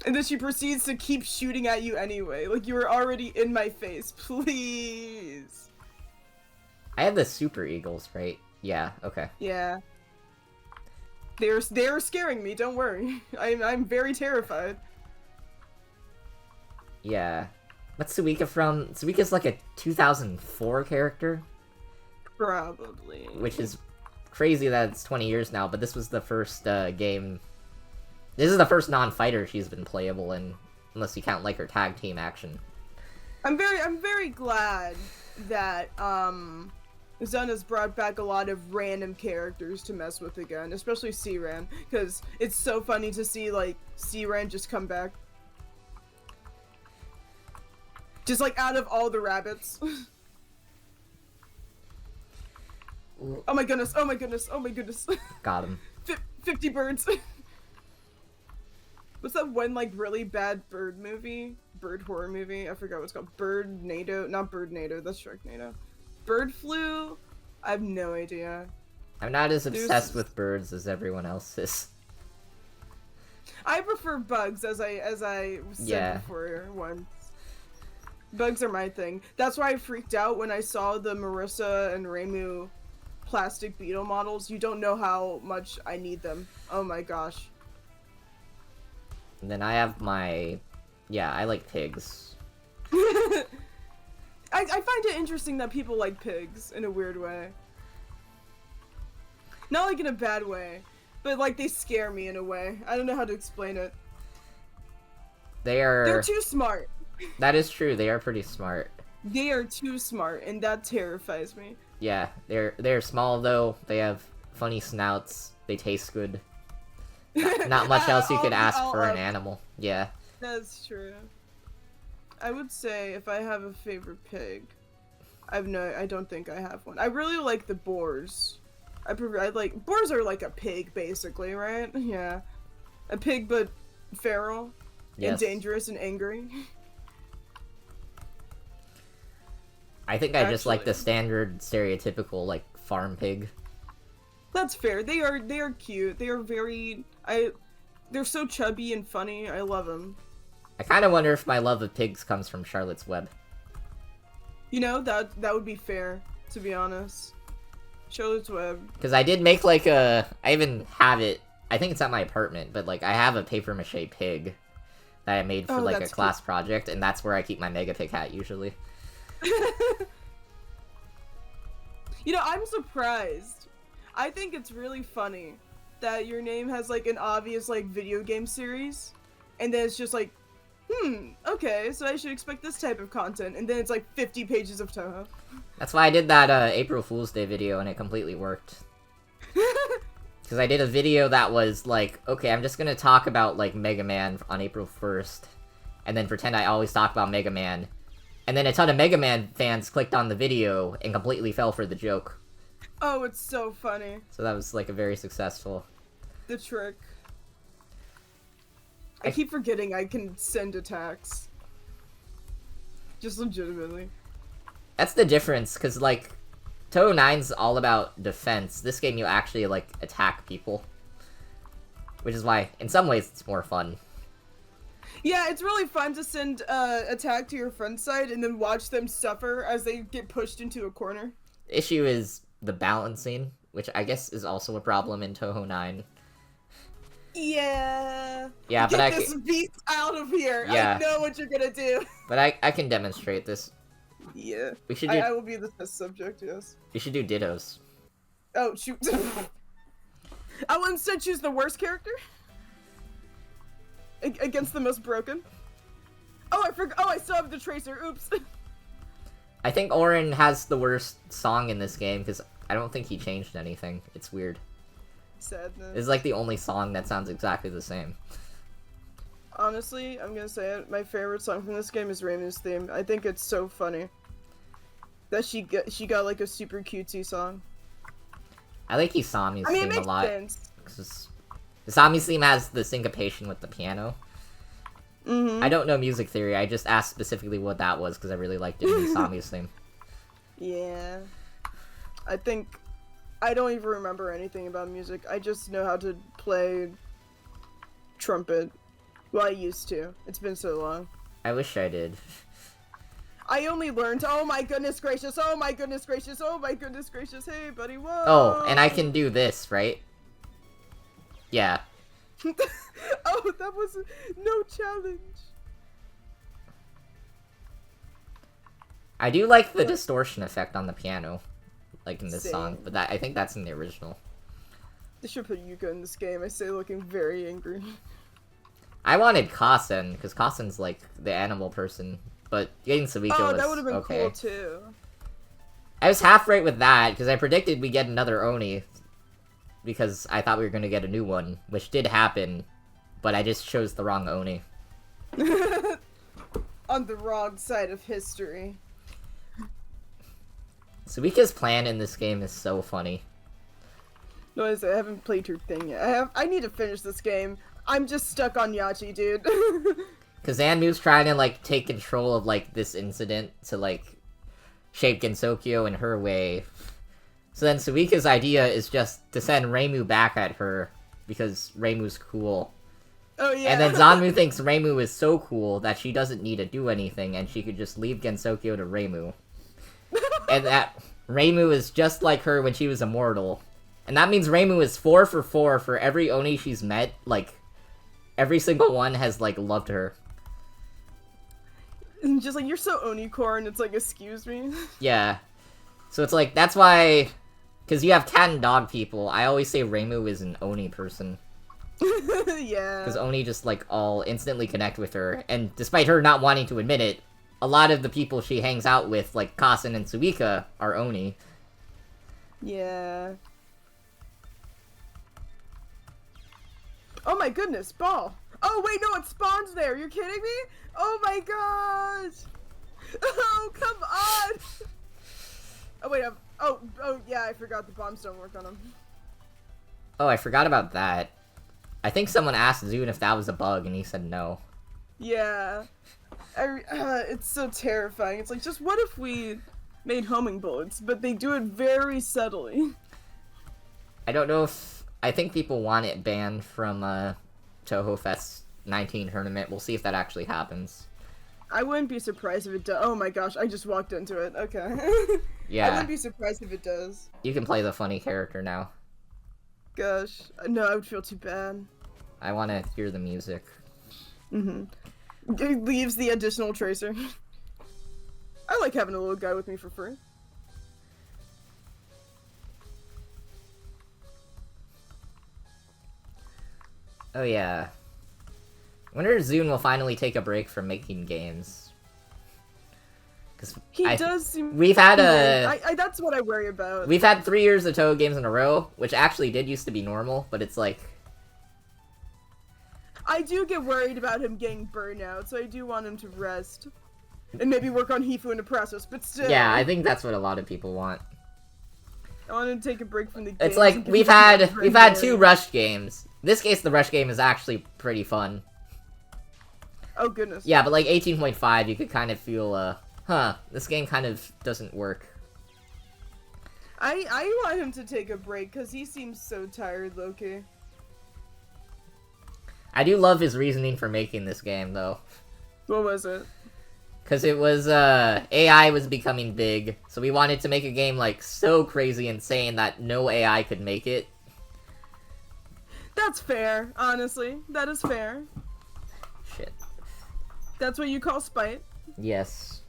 And then she proceeds to keep shooting at you anyway. Like, you were already in my face. Please. I have the Super Eagles, right? Yeah, okay. Yeah. They're scaring me, don't worry. I'm very terrified. Yeah. What's Suika from? Suika's like a 2004 character? Probably. Which is crazy that it's 20 years now, but this was the first game... This is the first non-fighter she's been playable in, unless you count like her tag team action. I'm very glad that Zun has brought back a lot of random characters to mess with again, especially C-Ran, because it's so funny to see like C-Ran just come back. Just like out of all the rabbits. Oh my goodness, oh my goodness, oh my goodness. Got him. 50 birds. What's that one, like, really bad bird movie? Bird horror movie? I forgot what it's called. Birdnado? Not Birdnado, that's Sharknado. Bird Flu? I have no idea. I'm not as obsessed with birds as everyone else is. I prefer bugs, as I said before once. Bugs are my thing. That's why I freaked out when I saw the Marissa and Reimu plastic beetle models. You don't know how much I need them. Oh my gosh. And then I have my... Yeah, I like pigs. I find it interesting that people like pigs in a weird way. Not like in a bad way, but like they scare me in a way. I don't know how to explain it. They're too smart. That is true, they are pretty smart. They are too smart, and that terrifies me. Yeah, they're small though, they have funny snouts, they taste good. Not much else you could ask for an animal. Yeah. That's true. I would say if I have a favorite pig, I don't think I have one. I really like the boars. Boars are like a pig basically, right? Yeah. A pig but feral and dangerous and angry. I think I just like the standard stereotypical like farm pig. That's fair. They are cute. They are very they're so chubby and funny. I love them. I kind of wonder if my love of pigs comes from Charlotte's Web. You know, that would be fair, to be honest. Charlotte's Web. Because I did make like I even have it, I think it's at my apartment, but like I have a paper mache pig that I made for like a class project, and that's where I keep my Mega Pig hat usually. You know, I'm surprised. I think it's really funny that your name has like an obvious like video game series, and then it's just like, okay, so I should expect this type of content, and then it's like 50 pages of Touhou. That's why I did that April Fool's Day video, and it completely worked. Because I did a video that was like, okay, I'm just gonna talk about like Mega Man on April 1st, and then pretend I always talk about Mega Man. And then a ton of Mega Man fans clicked on the video and completely fell for the joke. Oh, it's so funny. So that was like a very successful... The trick. I keep forgetting I can send attacks. Just legitimately. That's the difference, because like, Touhou 9's all about defense. This game you actually like attack people. Which is why, in some ways, it's more fun. Yeah, it's really fun to send attack to your friend's side and then watch them suffer as they get pushed into a corner. The issue is the balancing, which I guess is also a problem in Touhou 9. Yeah. Yeah, Get but this beast out of here. Yeah. I know what you're gonna do. But I can demonstrate this. Yeah. We should do... I will be the test subject, yes. We should do dittos. Oh, shoot. I will instead choose the worst character. Against the most broken. Oh, I forgot. Oh, I still have the Tracer. Oops. I think Aunn has the worst song in this game, because I don't think he changed anything. It's weird. Sadness. It's like the only song that sounds exactly the same. Honestly, I'm gonna say it. My favorite song from this game is Reimu's theme. I think it's so funny that she got like a super cutesy song. I like Isami's I mean, it theme a makes lot. sense. 'Cause Isami's theme has the syncopation with the piano. I don't know music theory, I just asked specifically what that was because I really liked it in Isami's theme. Yeah. I think... I don't even remember anything about music. I just know how to play trumpet. Well, I used to. It's been so long. I wish I did. I only learned, oh my goodness gracious, oh my goodness gracious, oh my goodness gracious, hey buddy, whoa! Oh, and I can do this, right? Yeah. Oh, that was no challenge. I do like the distortion effect on the piano, like in this Same. song, but I think that's in the original. They should put Yuka in this game, I say looking very angry. I wanted Kasen, because Kasen's like the animal person, but getting Suika was that would have been okay. cool too. I was half right with that, because I predicted we'd get another Oni, because I thought we were going to get a new one, which did happen, but I just chose the wrong Oni. On the wrong side of history. Suika's plan in this game is so funny. No, I haven't played her thing yet. I need to finish this game. I'm just stuck on Yachi, dude. Because Anmu's trying to, like, take control of, like, this incident to, like, shape Gensokyo in her way. So then Suika's idea is just to send Reimu back at her, because Reimu's cool. Oh, yeah. And then Zanmu thinks Reimu is so cool that she doesn't need to do anything, and she could just leave Gensokyo to Reimu. And that Reimu is just like her when she was immortal. And that means Reimu is 4 for 4 for every Oni she's met, like, every single one has, like, loved her. And just like, you're so Oni-core, and it's like, excuse me? Yeah. So it's like, that's why, because you have cat and dog people, I always say Reimu is an Oni person. Yeah. Because Oni just, like, all instantly connect with her, and despite her not wanting to admit it, a lot of the people she hangs out with, like Kasen and Suika, are Oni. Yeah. Oh my goodness, ball! Oh wait, no, it spawns there! You're kidding me? Oh my gosh! Oh, come on! Oh wait, oh yeah, I forgot the bombs don't work on them. Oh, I forgot about that. I think someone asked Zune if that was a bug, and he said no. Yeah. It's so terrifying. It's like, just what if we made homing bullets, but they do it very subtly. I don't know if... I think people want it banned from Touhou Fest 19 tournament. We'll see if that actually happens. I wouldn't be surprised if it does. Oh my gosh, I just walked into it. Okay. Yeah. I wouldn't be surprised if it does. You can play the funny character now. Gosh. No, I would feel too bad. I want to hear the music. Mm-hmm. It leaves the additional tracer. I like having a little guy with me for free. Oh yeah. I wonder if Zune will finally take a break from making games. Because he does seem... We've had a... that's what I worry about. We've had 3 years of Touhou games in a row, which actually did used to be normal, but it's like... I do get worried about him getting burnout, so I do want him to rest. And maybe work on Hifu and Oppressos, but still. Yeah, I think that's what a lot of people want. I want him to take a break from the game. It's like, we've had 2 rush games. In this case, the rush game is actually pretty fun. Oh, goodness. Yeah, but like 18.5, you could kind of feel, this game kind of doesn't work. I want him to take a break, because he seems so tired, low-key. I do love his reasoning for making this game, though. What was it? Because it was, AI was becoming big, so we wanted to make a game, like, so crazy insane that no AI could make it. That's fair, honestly. That is fair. Shit. That's what you call spite. Yes.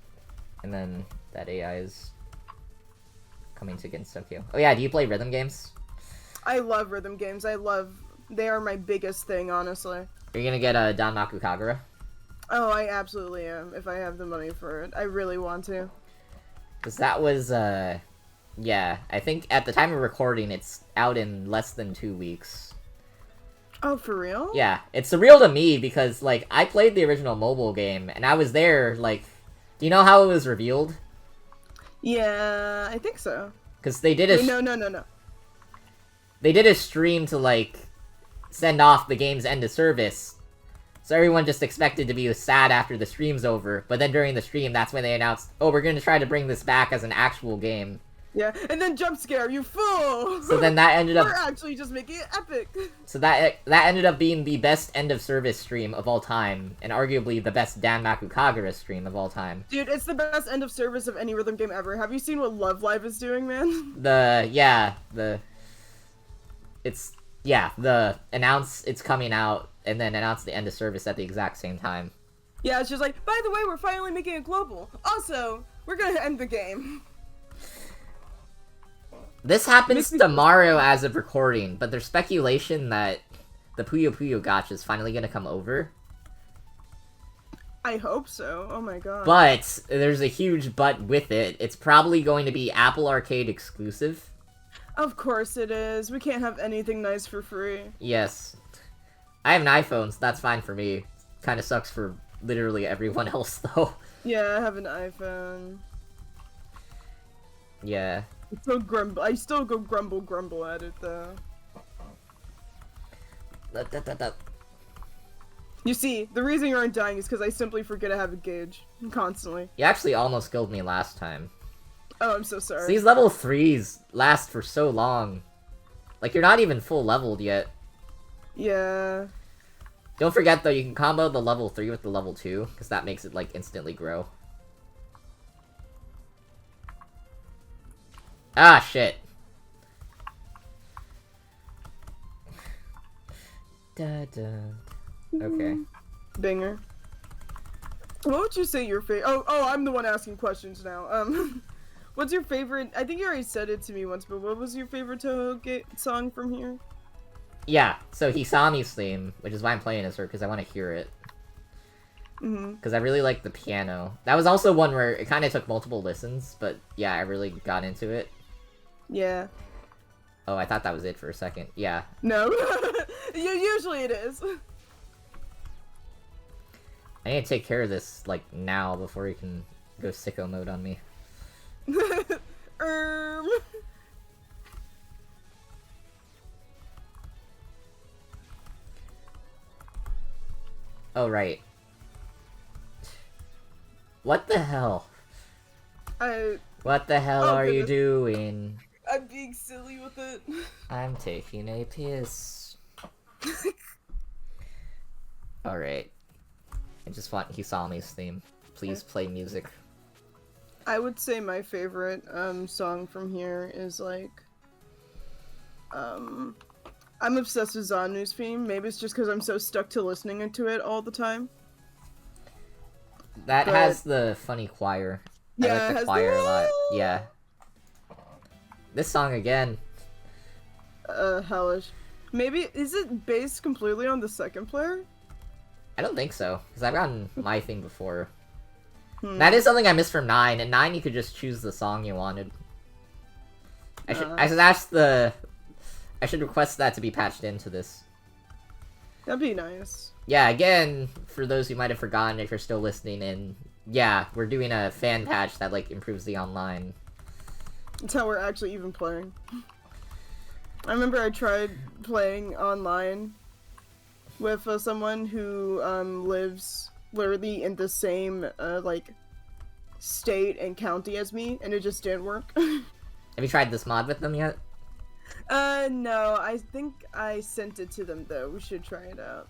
And then that AI is coming to Gensokyo. Oh yeah, do you play rhythm games? I love rhythm games. They are my biggest thing, honestly. Are you gonna get a Danmaku Kagura? Oh, I absolutely am, if I have the money for it. I really want to. Because that was, yeah, I think at the time of recording, it's out in less than 2 weeks. Oh, for real? Yeah, it's surreal to me because, like, I played the original mobile game, and I was there, like, do you know how it was revealed? Yeah, I think so. Because they did a... No. they did a stream to, like, send off the game's end of service. So everyone just expected to be sad after the stream's over, but then during the stream, that's when they announced, oh, we're gonna try to bring this back as an actual game. Yeah, and then jump scare, you fool! So then that ended up... We're actually just making it epic! So that ended up being the best end-of-service stream of all time, and arguably the best Danmaku Kagura stream of all time. Dude, it's the best end-of-service of any rhythm game ever. Have you seen what Love Live is doing, man? Announce it's coming out, and then announce the end of service at the exact same time. Yeah, it's just like, by the way, we're finally making it global. Also, we're gonna end the game. This happens tomorrow as of recording, but there's speculation that the Puyo Puyo Gacha is finally gonna come over. I hope so. Oh my god. But there's a huge but with it. It's probably going to be Apple Arcade exclusive. Of course it is. We can't have anything nice for free. Yes. I have an iPhone, so that's fine for me. Kinda sucks for literally everyone else, though. Yeah, I have an iPhone. Yeah. I still go grumble at it, though. You see, the reason you aren't dying is because I simply forget I have a gauge. Constantly. You actually almost killed me last time. Oh, I'm so sorry. So these level 3s last for so long. Like, you're not even full leveled yet. Yeah. Don't forget, though, you can combo the level 3 with the level 2, because that makes it, like, instantly grow. Ah, shit. Okay. Banger. What would you say your favorite? Oh, I'm the one asking questions now. What's your favorite? I think you already said it to me once, but what was your favorite Touhou song from here? Yeah, so Hisami's theme, which is why I'm playing as her, because I want to hear it. Because I really like the piano. That was also one where it kind of took multiple listens, but yeah, I really got into it. Yeah. Oh, I thought that was it for a second. Yeah. No. Usually it is. I need to take care of this, like, now, before he can go sicko mode on me. Oh, right. What the hell? What the hell are you doing? I'm being silly with it. I'm taking a piss. Alright. I just want Hisami's theme. Please play music. I would say my favorite song from here is like I'm obsessed with Zanu's theme. Maybe it's just because I'm so stuck to listening to it all the time. That has the funny choir. Yeah, I like the choir a lot. Yeah. This song again. Hellish. Maybe, is it based completely on the second player? I don't think so, because I've gotten my thing before. That is something I missed from 9. In 9, you could just choose the song you wanted. I should ask the... I should request that to be patched into this. That'd be nice. Yeah, again, for those who might have forgotten if you're still listening in, yeah, we're doing a fan patch that, like, improves the online. That's how we're actually even playing. I remember I tried playing online with someone who lives literally in the same like state and county as me, and it just didn't work. Have you tried this mod with them yet? No, I think I sent it to them though. We should try it out.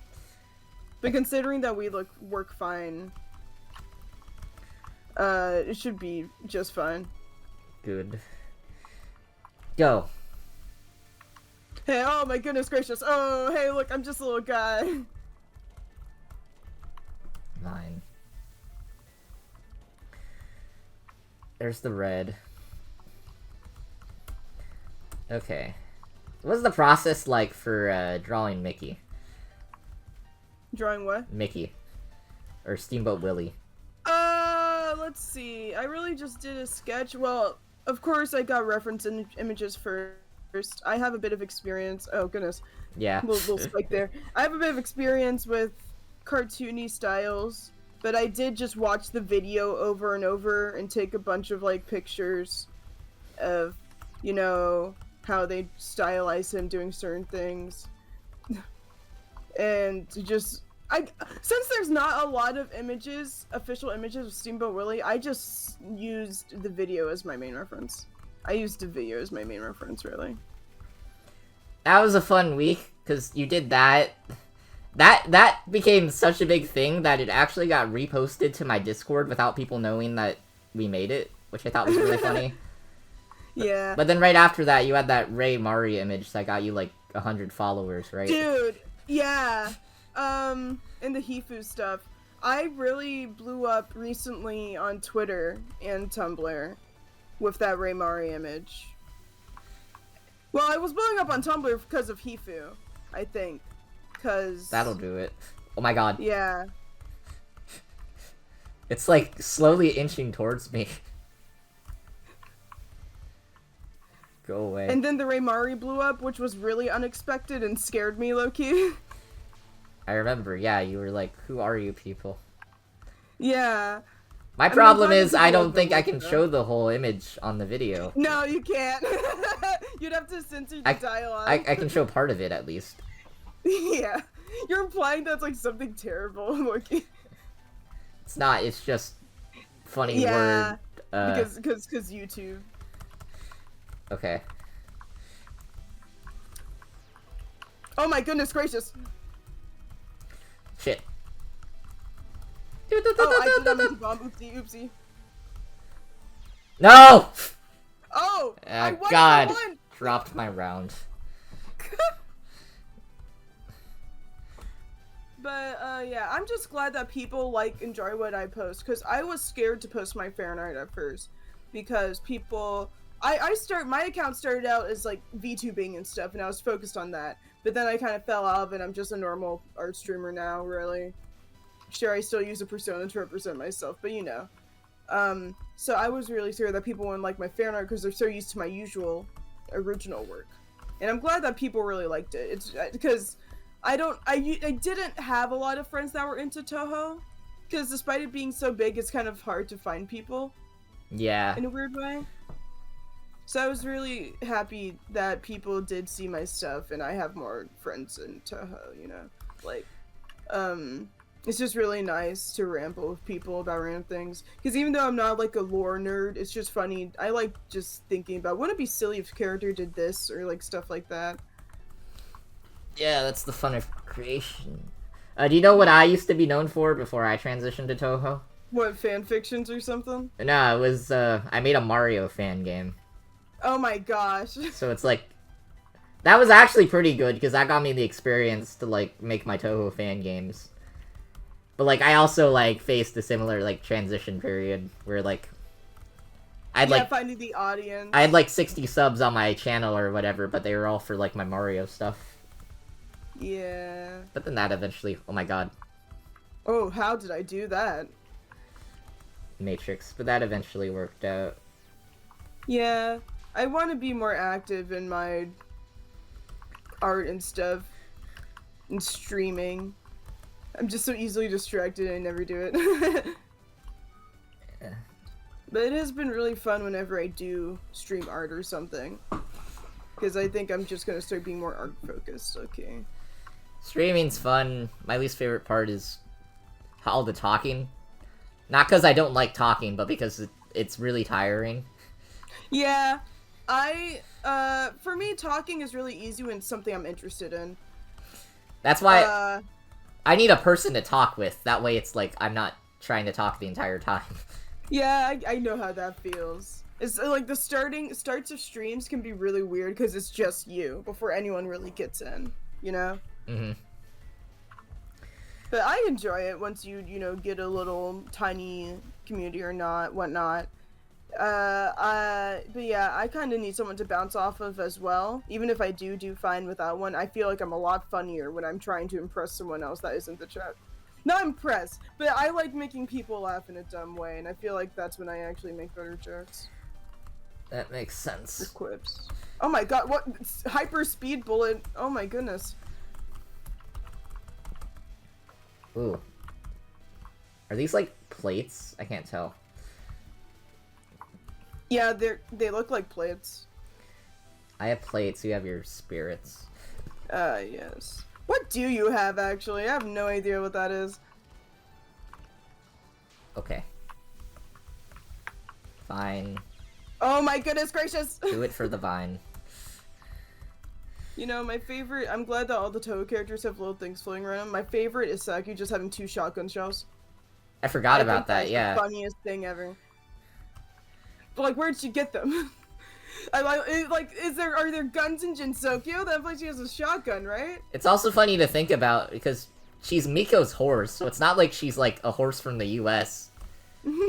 But considering that we work fine, it should be just fine. Good. Go. Hey, oh my goodness gracious. Oh, hey, look, I'm just a little guy. 9. There's the red. Okay. What's the process like for drawing Mickey? Drawing what? Mickey. Or Steamboat Willie. Let's see. I really just did a sketch. Well, of course I got reference images first. I have a bit of experience. Oh, goodness. Yeah. Little spike there. I have a bit of experience with cartoony styles, but I did just watch the video over and over and take a bunch of, like, pictures of, you know, how they stylize him doing certain things. And just since there's not a lot of images, official images of Steamboat Willie, I just used the video as my main reference. I used the video as my main reference, really. That was a fun week, because you did that. That became such a big thing that it actually got reposted to my Discord without people knowing that we made it, which I thought was really funny. Yeah. But then right after that, you had that Ray Mari image that got you, like, 100 followers, right? Dude, yeah. And the Hifu stuff. I really blew up recently on Twitter and Tumblr with that Ray Mari image. Well, I was blowing up on Tumblr because of Hifu, I think. Cause... That'll do it. Oh my god. Yeah. It's, like, slowly inching towards me. Go away. And then the Ray Mari blew up, which was really unexpected and scared me low-key. I remember, yeah, you were like, who are you people? Yeah. My problem is, I don't think I can show the whole image on the video. No, you can't. You'd have to censor the dialogue. I can show part of it, at least. Yeah. You're implying that's like something terrible, Loki. It's not, it's just funny word. Because YouTube. Okay. Oh my goodness gracious. Shit. Oh, I did not mean to bomb. Oopsie, oopsie. No! Oh! I won God. for one! Dropped my round. But, yeah, I'm just glad that people, like, enjoy what I post, because I was scared to post my fan art at first, because people... my account started out as, like, VTubing and stuff, and I was focused on that, but then I kind of fell out of it, I'm just a normal art streamer now, really. Sure, I still use a persona to represent myself, but you know. So I was really scared that people wouldn't like my fan art, because they're so used to my usual original work. And I'm glad that people really liked it. It's because... I didn't have a lot of friends that were into Touhou, because despite it being so big, it's kind of hard to find people. Yeah. In a weird way. So I was really happy that people did see my stuff, and I have more friends in Touhou, you know? Like, it's just really nice to ramble with people about random things. Because even though I'm not, like, a lore nerd, it's just funny. I like just thinking about, wouldn't it be silly if a character did this, or, like, stuff like that. Yeah, that's the fun of creation. Do you know what I used to be known for before I transitioned to Touhou? What, fan fictions or something? No, it was, I made a Mario fan game. Oh my gosh. So it's like... That was actually pretty good, because that got me the experience to, like, make my Touhou fan games. But, like, I also, like, faced a similar, like, transition period, where, like... Finding the audience. I had, like, 60 subs on my channel or whatever, but they were all for, like, my Mario stuff. Yeah. But then that eventually... Oh my god. Oh, how did I do that? Matrix. But that eventually worked out. Yeah. I want to be more active in my art and stuff. And streaming. I'm just so easily distracted, I never do it. Yeah. But it has been really fun whenever I do stream art or something. Because I think I'm just gonna start being more art focused, okay. Streaming's fun. My least favorite part is all the talking. Not because I don't like talking, but because it's really tiring. Yeah. For me, talking is really easy when it's something I'm interested in. That's why I need a person to talk with. That way it's like, I'm not trying to talk the entire time. Yeah, I know how that feels. It's like the starts of streams can be really weird because it's just you before anyone really gets in, you know? Mm-hmm. But I enjoy it once you know, get a little tiny community or whatnot. But yeah, I kind of need someone to bounce off of as well. Even if I do fine without one, I feel like I'm a lot funnier when I'm trying to impress someone else that isn't the chat. Not impressed, but I like making people laugh in a dumb way, and I feel like that's when I actually make better jokes. That makes sense. Or quips. Oh my god, what? Hyper speed bullet. Oh my goodness. Ooh. Are these, like, plates? I can't tell. Yeah, they look like plates. I have plates, you have your spirits. Yes. What do you have, actually? I have no idea what that is. Okay. Fine. Oh my goodness gracious! Do it for the vine. You know, my favorite- I'm glad that all the Touhou characters have little things floating around them. My favorite is Saki just having 2 shotgun shells. I forgot about think that, that's yeah. the funniest thing ever. But like, where'd she get them? Are there guns in Jinsokyo? That place she has a shotgun, right? It's also funny to think about, because she's Miko's horse, so it's not like she's like a horse from the US.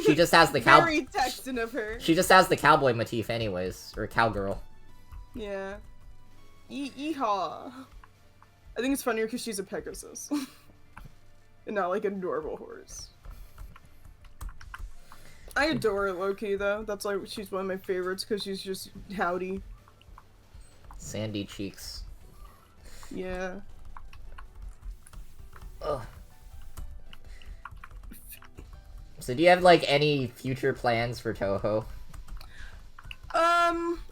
She just has the cow- Very Texan of her. She just has the cowboy motif anyways, or cowgirl. Yeah. Yeehaw. I think it's funnier because she's a Pegasus. And not like a normal horse. I adore her low-key though. That's like, she's one of my favorites because she's just howdy. Sandy cheeks. Yeah. Ugh. So do you have like any future plans for Touhou?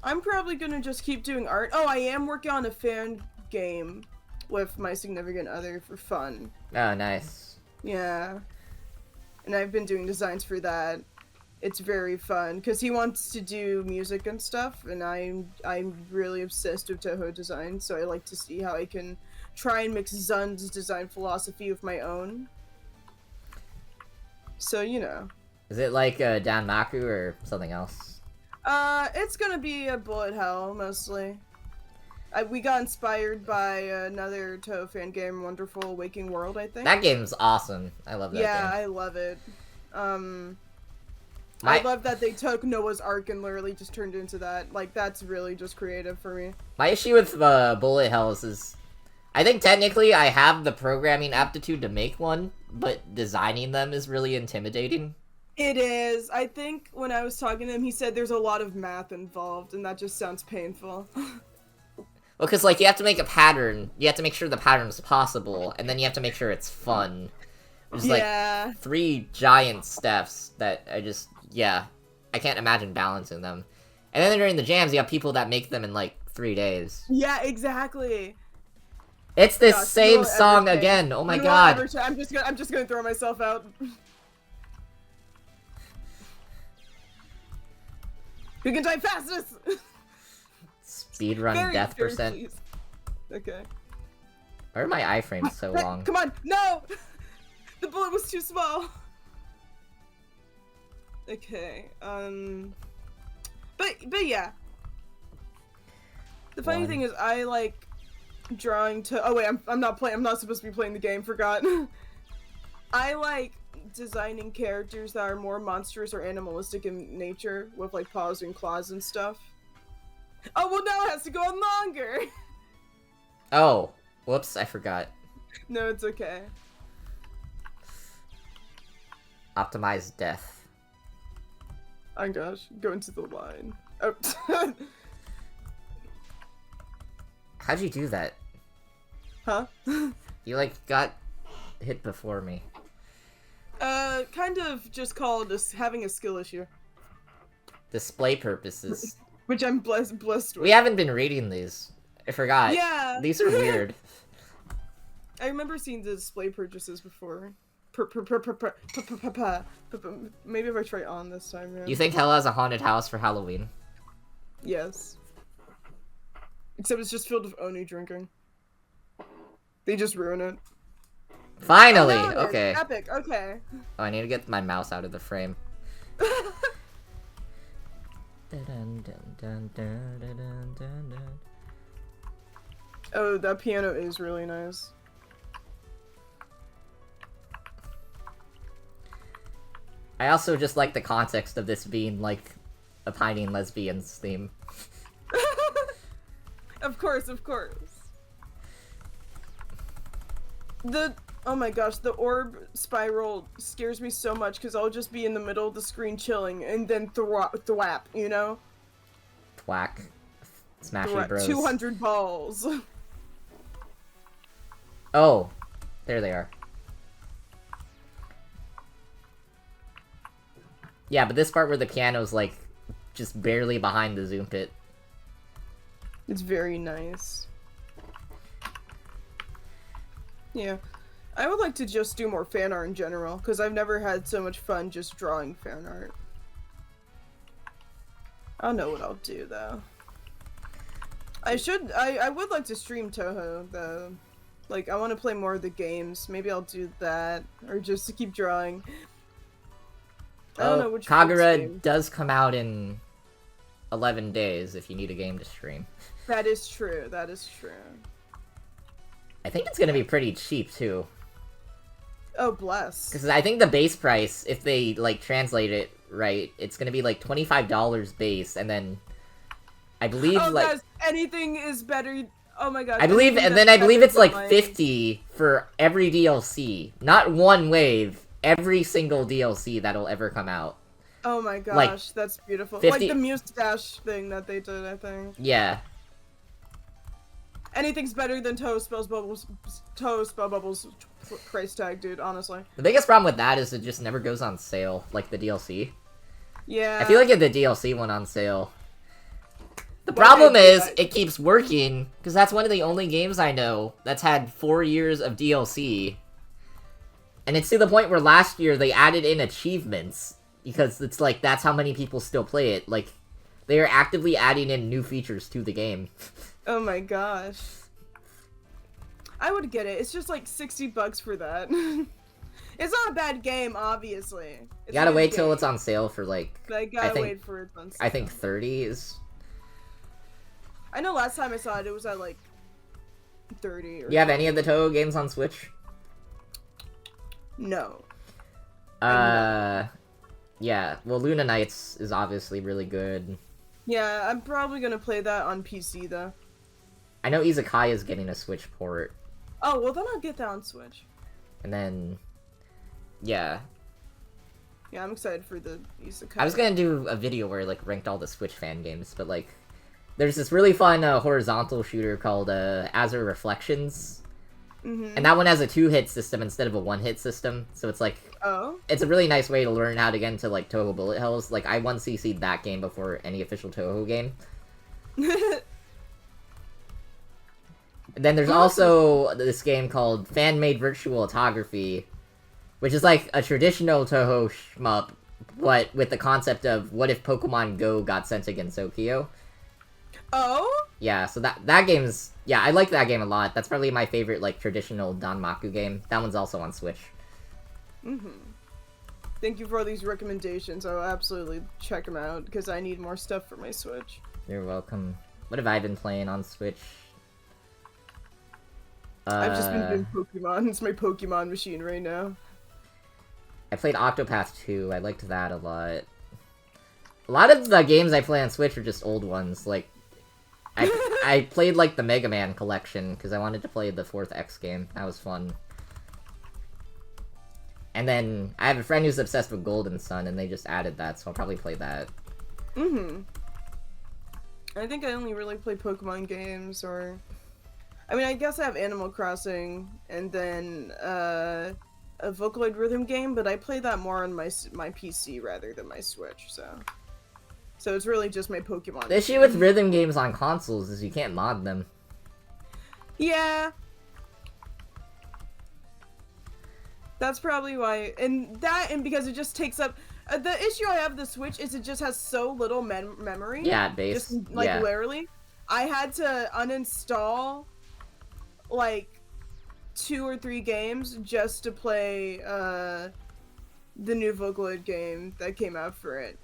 I'm probably gonna just keep doing art. Oh, I am working on a fan game with my significant other for fun. Oh, nice. Yeah. And I've been doing designs for that. It's very fun because he wants to do music and stuff, and I'm really obsessed with Touhou design, so I like to see how I can try and mix Zun's design philosophy with my own. So, you know. Is it like Danmaku or something else? It's gonna be a bullet hell, mostly. We got inspired by another Touhou fan game, Wonderful Waking World, I think. That game's awesome. I love that game. Yeah, I love it. I love that they took Noah's Ark and literally just turned it into that. Like, that's really just creative for me. My issue with bullet hells is, I think technically I have the programming aptitude to make one, but designing them is really intimidating. It is. I think when I was talking to him, he said there's a lot of math involved, and that just sounds painful. Well, because, like, you have to make a pattern, you have to make sure the pattern's possible, and then you have to make sure it's fun. There's, like, 3 giant steps that I just, yeah, I can't imagine balancing them. And then during the jams, you have people that make them in, like, 3 days. Yeah, exactly. It's this same song again, oh my god. I'm just gonna throw myself out. Who can type fastest? Speedrun death percent. Please. Okay. Why are my iframes so long? Come on, no! The bullet was too small. Okay, but yeah. The funny thing is, I like drawing to. Oh wait, I'm not playing. I'm not supposed to be playing the game. Forgot. I like designing characters that are more monstrous or animalistic in nature, with like paws and claws and stuff. Oh well, now it has to go on longer. Oh, whoops! I forgot. No, it's okay. Optimize death. Oh gosh, go into the line. Oh. How'd you do that? Huh? You like got hit before me. Kind of just called having a skill issue. Display purposes. Which I'm blessed with. We haven't been reading these. I forgot. Yeah. These are weird. I remember seeing the display purchases before. Maybe if I try on this time, yeah. You think hell has a haunted house for Halloween? Yes. Except it's just filled with Oni drinking. They just ruin it. Finally! Oh, no, okay. Epic, okay. Oh, I need to get my mouse out of the frame. Oh, that piano is really nice. I also just like the context of this being like a pining lesbians theme. Of course, of course. Oh my gosh, the orb spiral scares me so much because I'll just be in the middle of the screen chilling and then thwap, you know? Thwack. Smashy bros. 200 balls. Oh, there they are. Yeah, but this part where the piano's like just barely behind the zoom pit. It's very nice. Yeah. I would like to just do more fan art in general, because I've never had so much fun just drawing fan art. I don't know what I'll do, though. I would like to stream Touhou, though. Like, I want to play more of the games. Maybe I'll do that, or just to keep drawing. I don't know which Kagura does come out in 11 days if you need a game to stream. That is true, that is true. I think it's gonna be pretty cheap, too. Oh, bless. Because I think the base price, if they, like, translate it right, it's gonna be, like, $25 base, and then I believe, oh, like... guys, anything is better... Oh my god. I believe it's, like, 50 for every DLC. Not one wave, every single DLC that'll ever come out. Oh my gosh, like, that's beautiful. 50... Like the mustache thing that they did, I think. Yeah. Anything's better than Touhou Spell Bubbles price tag, dude, honestly. The biggest problem with that is it just never goes on sale, like the DLC. Yeah. I feel like if the DLC went on sale... The problem is, it keeps working, because that's one of the only games I know that's had 4 years of DLC. And it's to the point where last year they added in achievements, because it's like, that's how many people still play it. Like, they are actively adding in new features to the game. Oh my gosh. I would get it. It's just like $60 for that. It's not a bad game, obviously. You gotta wait till it's on sale for like... I gotta wait for it on sale. I think 30 is... I know last time I saw it, it was at like 30 or You have any of the Touhou games on Switch? No. Yeah. Well, Luna Nights is obviously really good. Yeah, I'm probably gonna play that on PC, though. I know Izakaya is getting a Switch port. Oh, well then I'll get that on Switch. And then... Yeah. Yeah, I'm excited for the Izakaya. I was gonna do a video where I, like, ranked all the Switch fan games, but, like... There's this really fun horizontal shooter called Azure Reflections. Mm-hmm. And that one has a 2-hit system instead of a 1-hit system. So it's like... Oh? It's a really nice way to learn how to get into, like, Touhou bullet hells. Like, I 1cc'd that game before any official Touhou game. Then there's also this game called Fan-Made Virtual Photography, which is like a traditional Touhou shmup, but with the concept of what if Pokemon Go got sent against Tokyo. Oh? Yeah, so that game's... Yeah, I like that game a lot. That's probably my favorite, like, traditional Danmaku game. That one's also on Switch. Mm-hmm. Thank you for all these recommendations. I'll absolutely check them out, because I need more stuff for my Switch. You're welcome. What have I been playing on Switch? I've just been doing Pokemon. It's my Pokemon machine right now. I played Octopath 2. I liked that a lot. A lot of the games I play on Switch are just old ones. Like, I played, like, the Mega Man collection, because I wanted to play the 4th X game. That was fun. And then, I have a friend who's obsessed with Golden Sun, and they just added that, so I'll probably play that. Mm-hmm. I think I only really play Pokemon games, or... I mean, I guess I have Animal Crossing, and then, a Vocaloid rhythm game, but I play that more on my PC rather than my Switch, so it's really just my Pokemon. The issue with rhythm games on consoles is you can't mod them. Yeah. That's probably why, and because it just takes up, the issue I have with the Switch is it just has so little memory. Yeah, base. Just, like, literally. I had to uninstall, like, 2 or 3 games just to play the new Vocaloid game that came out for it.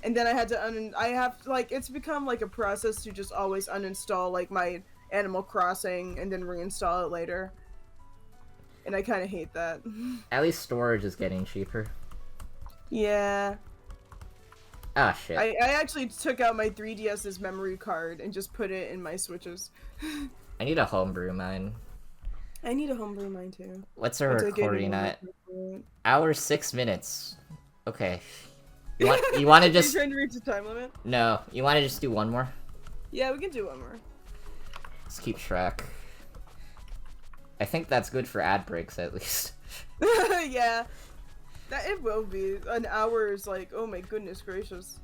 And then I had to it's become like a process to just always uninstall like my Animal Crossing and then reinstall it later. And I kind of hate that. At least storage is getting cheaper. Yeah. Ah, shit. I actually took out my 3DS's memory card and just put it in my Switches. I need a homebrew mine. I need a homebrew mine too. What's our recording at? Hour 6 minutes. Okay. You want to just... Are you trying to reach the time limit? No. You want to just do one more? Yeah, we can do one more. Let's keep track. I think that's good for ad breaks, at least. Yeah. It will be. An hour is like, oh my goodness gracious.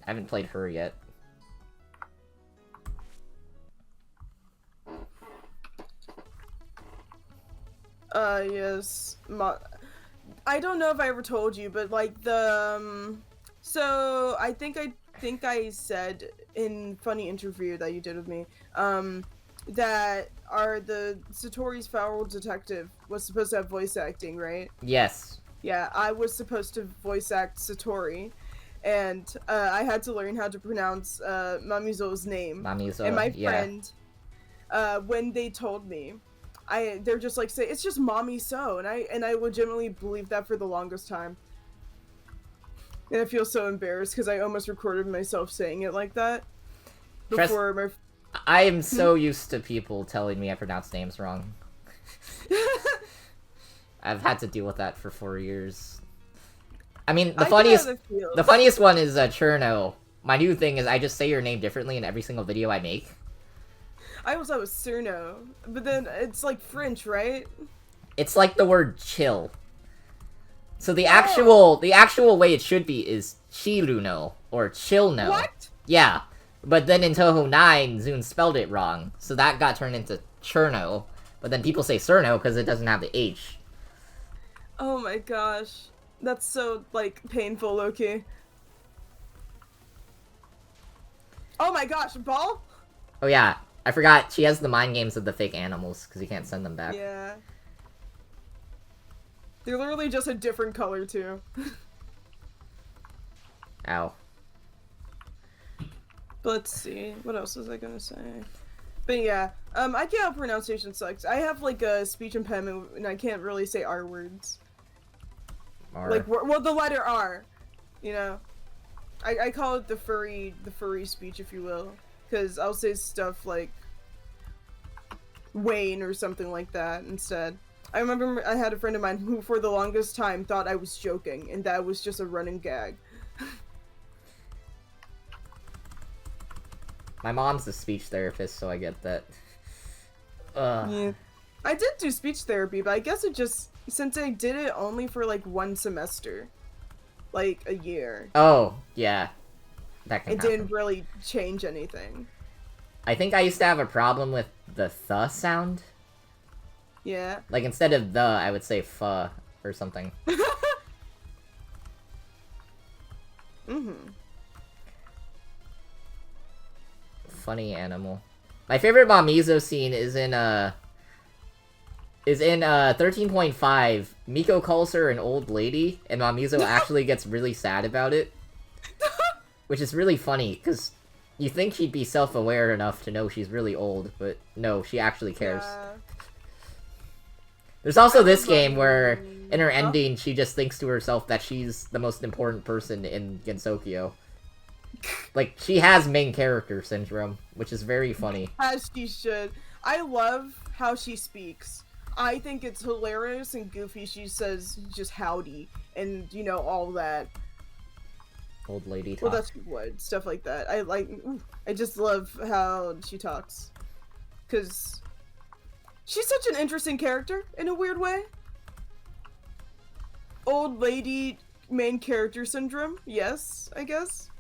I haven't played her yet. Yes. I don't know if I ever told you, but like so I think I said in funny interview that you did with me, that the Satori's Foul Detective was supposed to have voice acting, right? Yes. Yeah, I was supposed to voice act Satori, and I had to learn how to pronounce Mamizo's name. Mamizo, and my friend, when they told me, they're just like, say it's just Mommy So, and I legitimately believed that for the longest time. And I feel so embarrassed because I almost recorded myself saying it like that before I am so used to people telling me I pronounce names wrong. I've had to deal with that for 4 years. I mean, the funniest one is Cherno. My new thing is I just say your name differently in every single video I make. I always thought it was Cerno, but then it's like French, right? It's like the word chill. So the actual way it should be is Chiruno or Chillno. What? Yeah, but then in Touhou 9, Zune spelled it wrong, so that got turned into Cherno. But then people say Cerno because it doesn't have the H. Oh my gosh, that's so like painful, Loki. Oh my gosh, Ball? Oh yeah, I forgot she has the mind games of the fake animals because you can't send them back. Yeah. They're literally just a different color too. Ow. But let's see, what else was I gonna say? But yeah, I can't help pronunciation sucks. I have like a speech impediment and I can't really say R words. R. Like, well, the letter R, you know. I call it the furry speech, if you will, because I'll say stuff like Wayne or something like that instead. I remember I had a friend of mine who, for the longest time, thought I was joking, and that was just a running gag. My mom's a speech therapist, so I get that. Yeah. I did do speech therapy, but I guess it just, since I did it only for like 1 semester, like a year. Oh, yeah. That can It happen. didn't really change anything. I think I used to have a problem with the th sound. Yeah. Like, instead of the, I would say pho or something. Mm-hmm. Funny animal. My favorite Mamizo scene is in 13.5. Miko calls her an old lady, and Mamizo actually gets really sad about it. Which is really funny, because you think she'd be self-aware enough to know she's really old, but no, she actually cares. Yeah. There's also this game where, in her ending, she just thinks to herself that she's the most important person in Gensokyo. Like, she has main character syndrome, which is very funny. As she should. I love how she speaks. I think it's hilarious and goofy. She says just howdy and, you know, all that. Old lady talk. Well, that's what stuff like that. I just love how she talks. Because she's such an interesting character in a weird way. Old lady main character syndrome. Yes, I guess.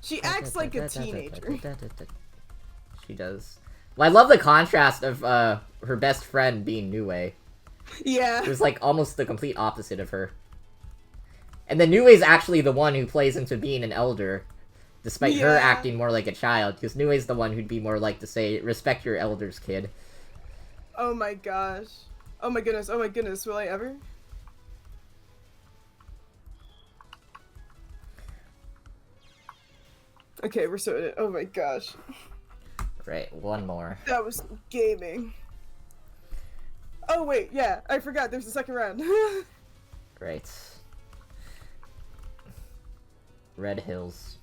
She acts like a teenager. She does. Well, I love the contrast of her best friend being Nue. Yeah. It was like almost the complete opposite of her. And then Nue's actually the one who plays into being an elder, despite her acting more like a child, because Nue's the one who'd be more like to say, respect your elders, kid. Oh my gosh. Oh my goodness, will I ever? Okay, we're sorted. Oh my gosh. Right, one more. That was gaming. Oh wait, yeah, I forgot there's a second round. Right. Red Hills.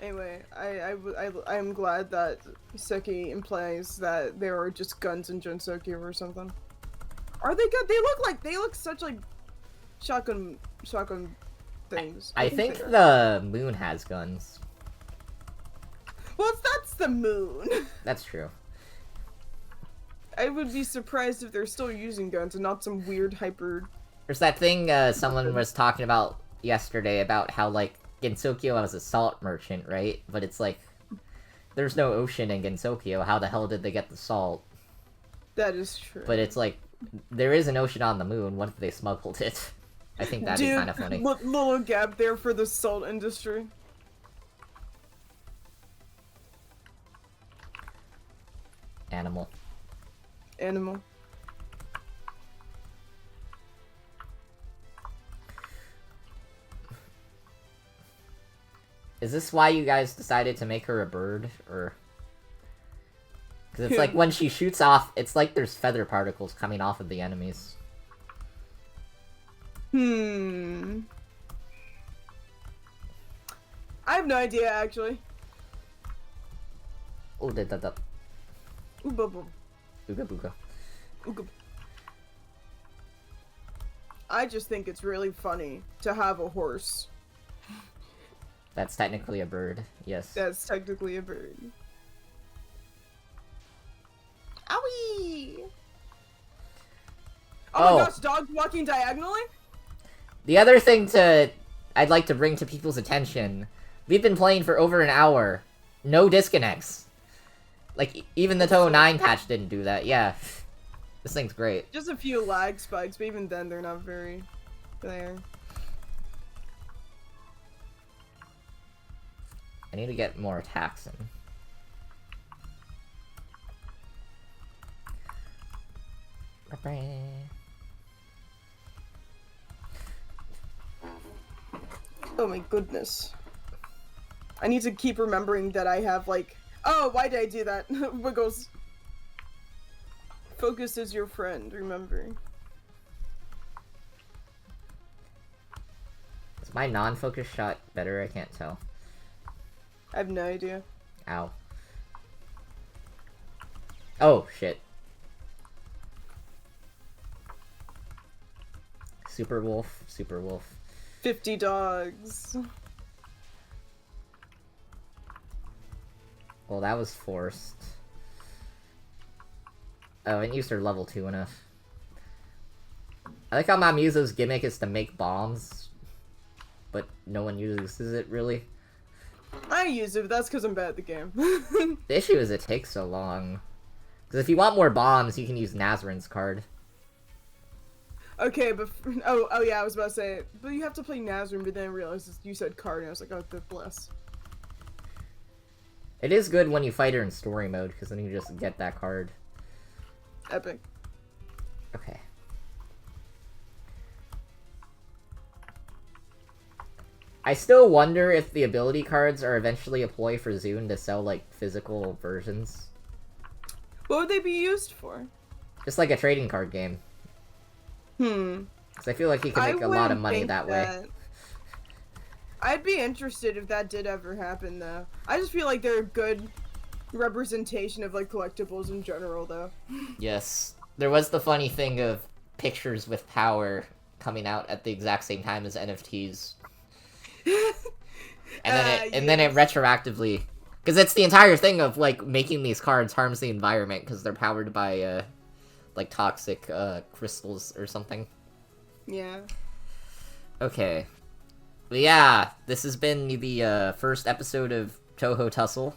Anyway, I'm glad that Seki implies that there are just guns in Jonsokyo or something. Are they good? They look such like shotgun things. I think the moon has guns. Well, that's the moon. That's true. I would be surprised if they're still using guns and not some weird hyper. There's that thing someone was talking about yesterday about how, like, Gensokyo as a salt merchant, right? But it's like, there's no ocean in Gensokyo. How the hell did they get the salt? That is true. But it's like, there is an ocean on the moon. What if they smuggled it? I think that'd be kind of funny. Little gap there for the salt industry. Animal. Is this why you guys decided to make her a bird, or... Because it's like, when she shoots off, it's like there's feather particles coming off of the enemies. I have no idea, actually. Oh, da. Ooga Booga. I just think it's really funny to have a horse. That's technically a bird, yes. That's technically a bird. Owie! Oh my gosh, dogs walking diagonally? The other thing I'd like to bring to people's attention, we've been playing for over an hour. No disconnects. Like, even the Touhou 9 patch didn't do that, yeah. This thing's great. Just a few lag spikes, but even then they're not very there. I need to get more attacks in. Oh my goodness. I need to keep remembering that I have, like... Oh, why did I do that? Wiggles. Focus is your friend, remember. Is my non-focus shot better? I can't tell. I have no idea. Ow. Oh, shit. Super Wolf. 50 dogs. Well, that was forced. Oh, I didn't use her level 2 enough. I like how Mamuzo's gimmick is to make bombs, but no one uses it, really. I use it, but that's because I'm bad at the game. The issue is it takes so long. Because if you want more bombs, you can use Nazarin's card. Okay, but... Oh yeah, I was about to say it. But you have to play Nazarin, but then I realized you said card, and I was like, oh, good bless. It is good when you fight her in story mode, because then you just get that card. Epic. Okay. I still wonder if the ability cards are eventually a ploy for Zune to sell, like, physical versions. What would they be used for? Just like a trading card game. Because I feel like you can make a lot of money that way. I'd be interested if that did ever happen, though. I just feel like they're a good representation of, like, collectibles in general, though. Yes. There was the funny thing of pictures with power coming out at the exact same time as NFTs. And then it retroactively... Because it's the entire thing of, like, making these cards harms the environment because they're powered by, like, toxic, crystals or something. Yeah. Okay. But yeah, this has been the, first episode of Touhou Tussle.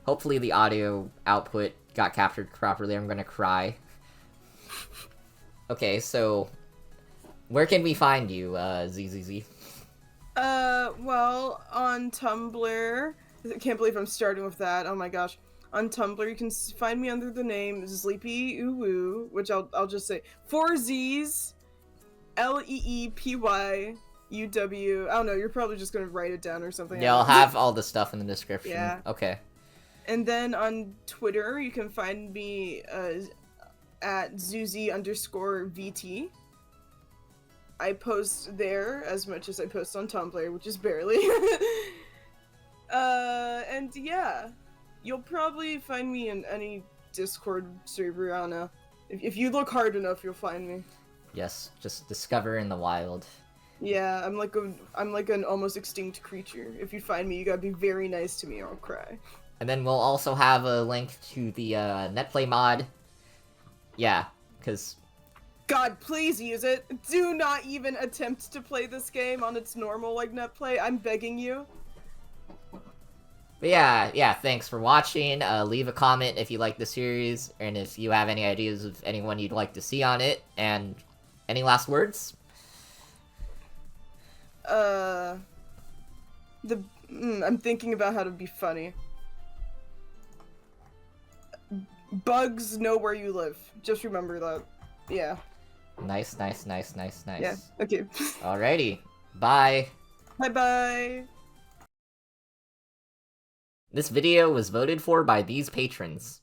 Hopefully the audio output got captured properly. I'm gonna cry. Okay, so... Where can we find you, ZZZ? Well, on Tumblr... I can't believe I'm starting with that. Oh my gosh. On Tumblr, you can find me under the name ZzzLeepy Uwu, which I'll just say 4 Z's LEEPYUW. I don't know, you're probably just gonna write it down or something. Yeah, I'll have all the stuff in the description. Yeah. Okay. And then on Twitter, you can find me at Zuzi_VT. I post there as much as I post on Tumblr, which is barely. And yeah, you'll probably find me in any Discord server, I don't know. If you look hard enough, you'll find me. Yes, just discover in the wild. Yeah, I'm like an almost extinct creature. If you find me, you gotta be very nice to me or I'll cry. And then we'll also have a link to the, Netplay mod. Yeah, because God, please use it. Do not even attempt to play this game on its normal, like, net play. I'm begging you. But yeah, thanks for watching. Leave a comment if you like the series, and if you have any ideas of anyone you'd like to see on it, and any last words? I'm thinking about how to be funny. Bugs know where you live. Just remember that. Yeah. Nice. Yeah, okay. Alrighty. Bye. Bye-bye. This video was voted for by these patrons.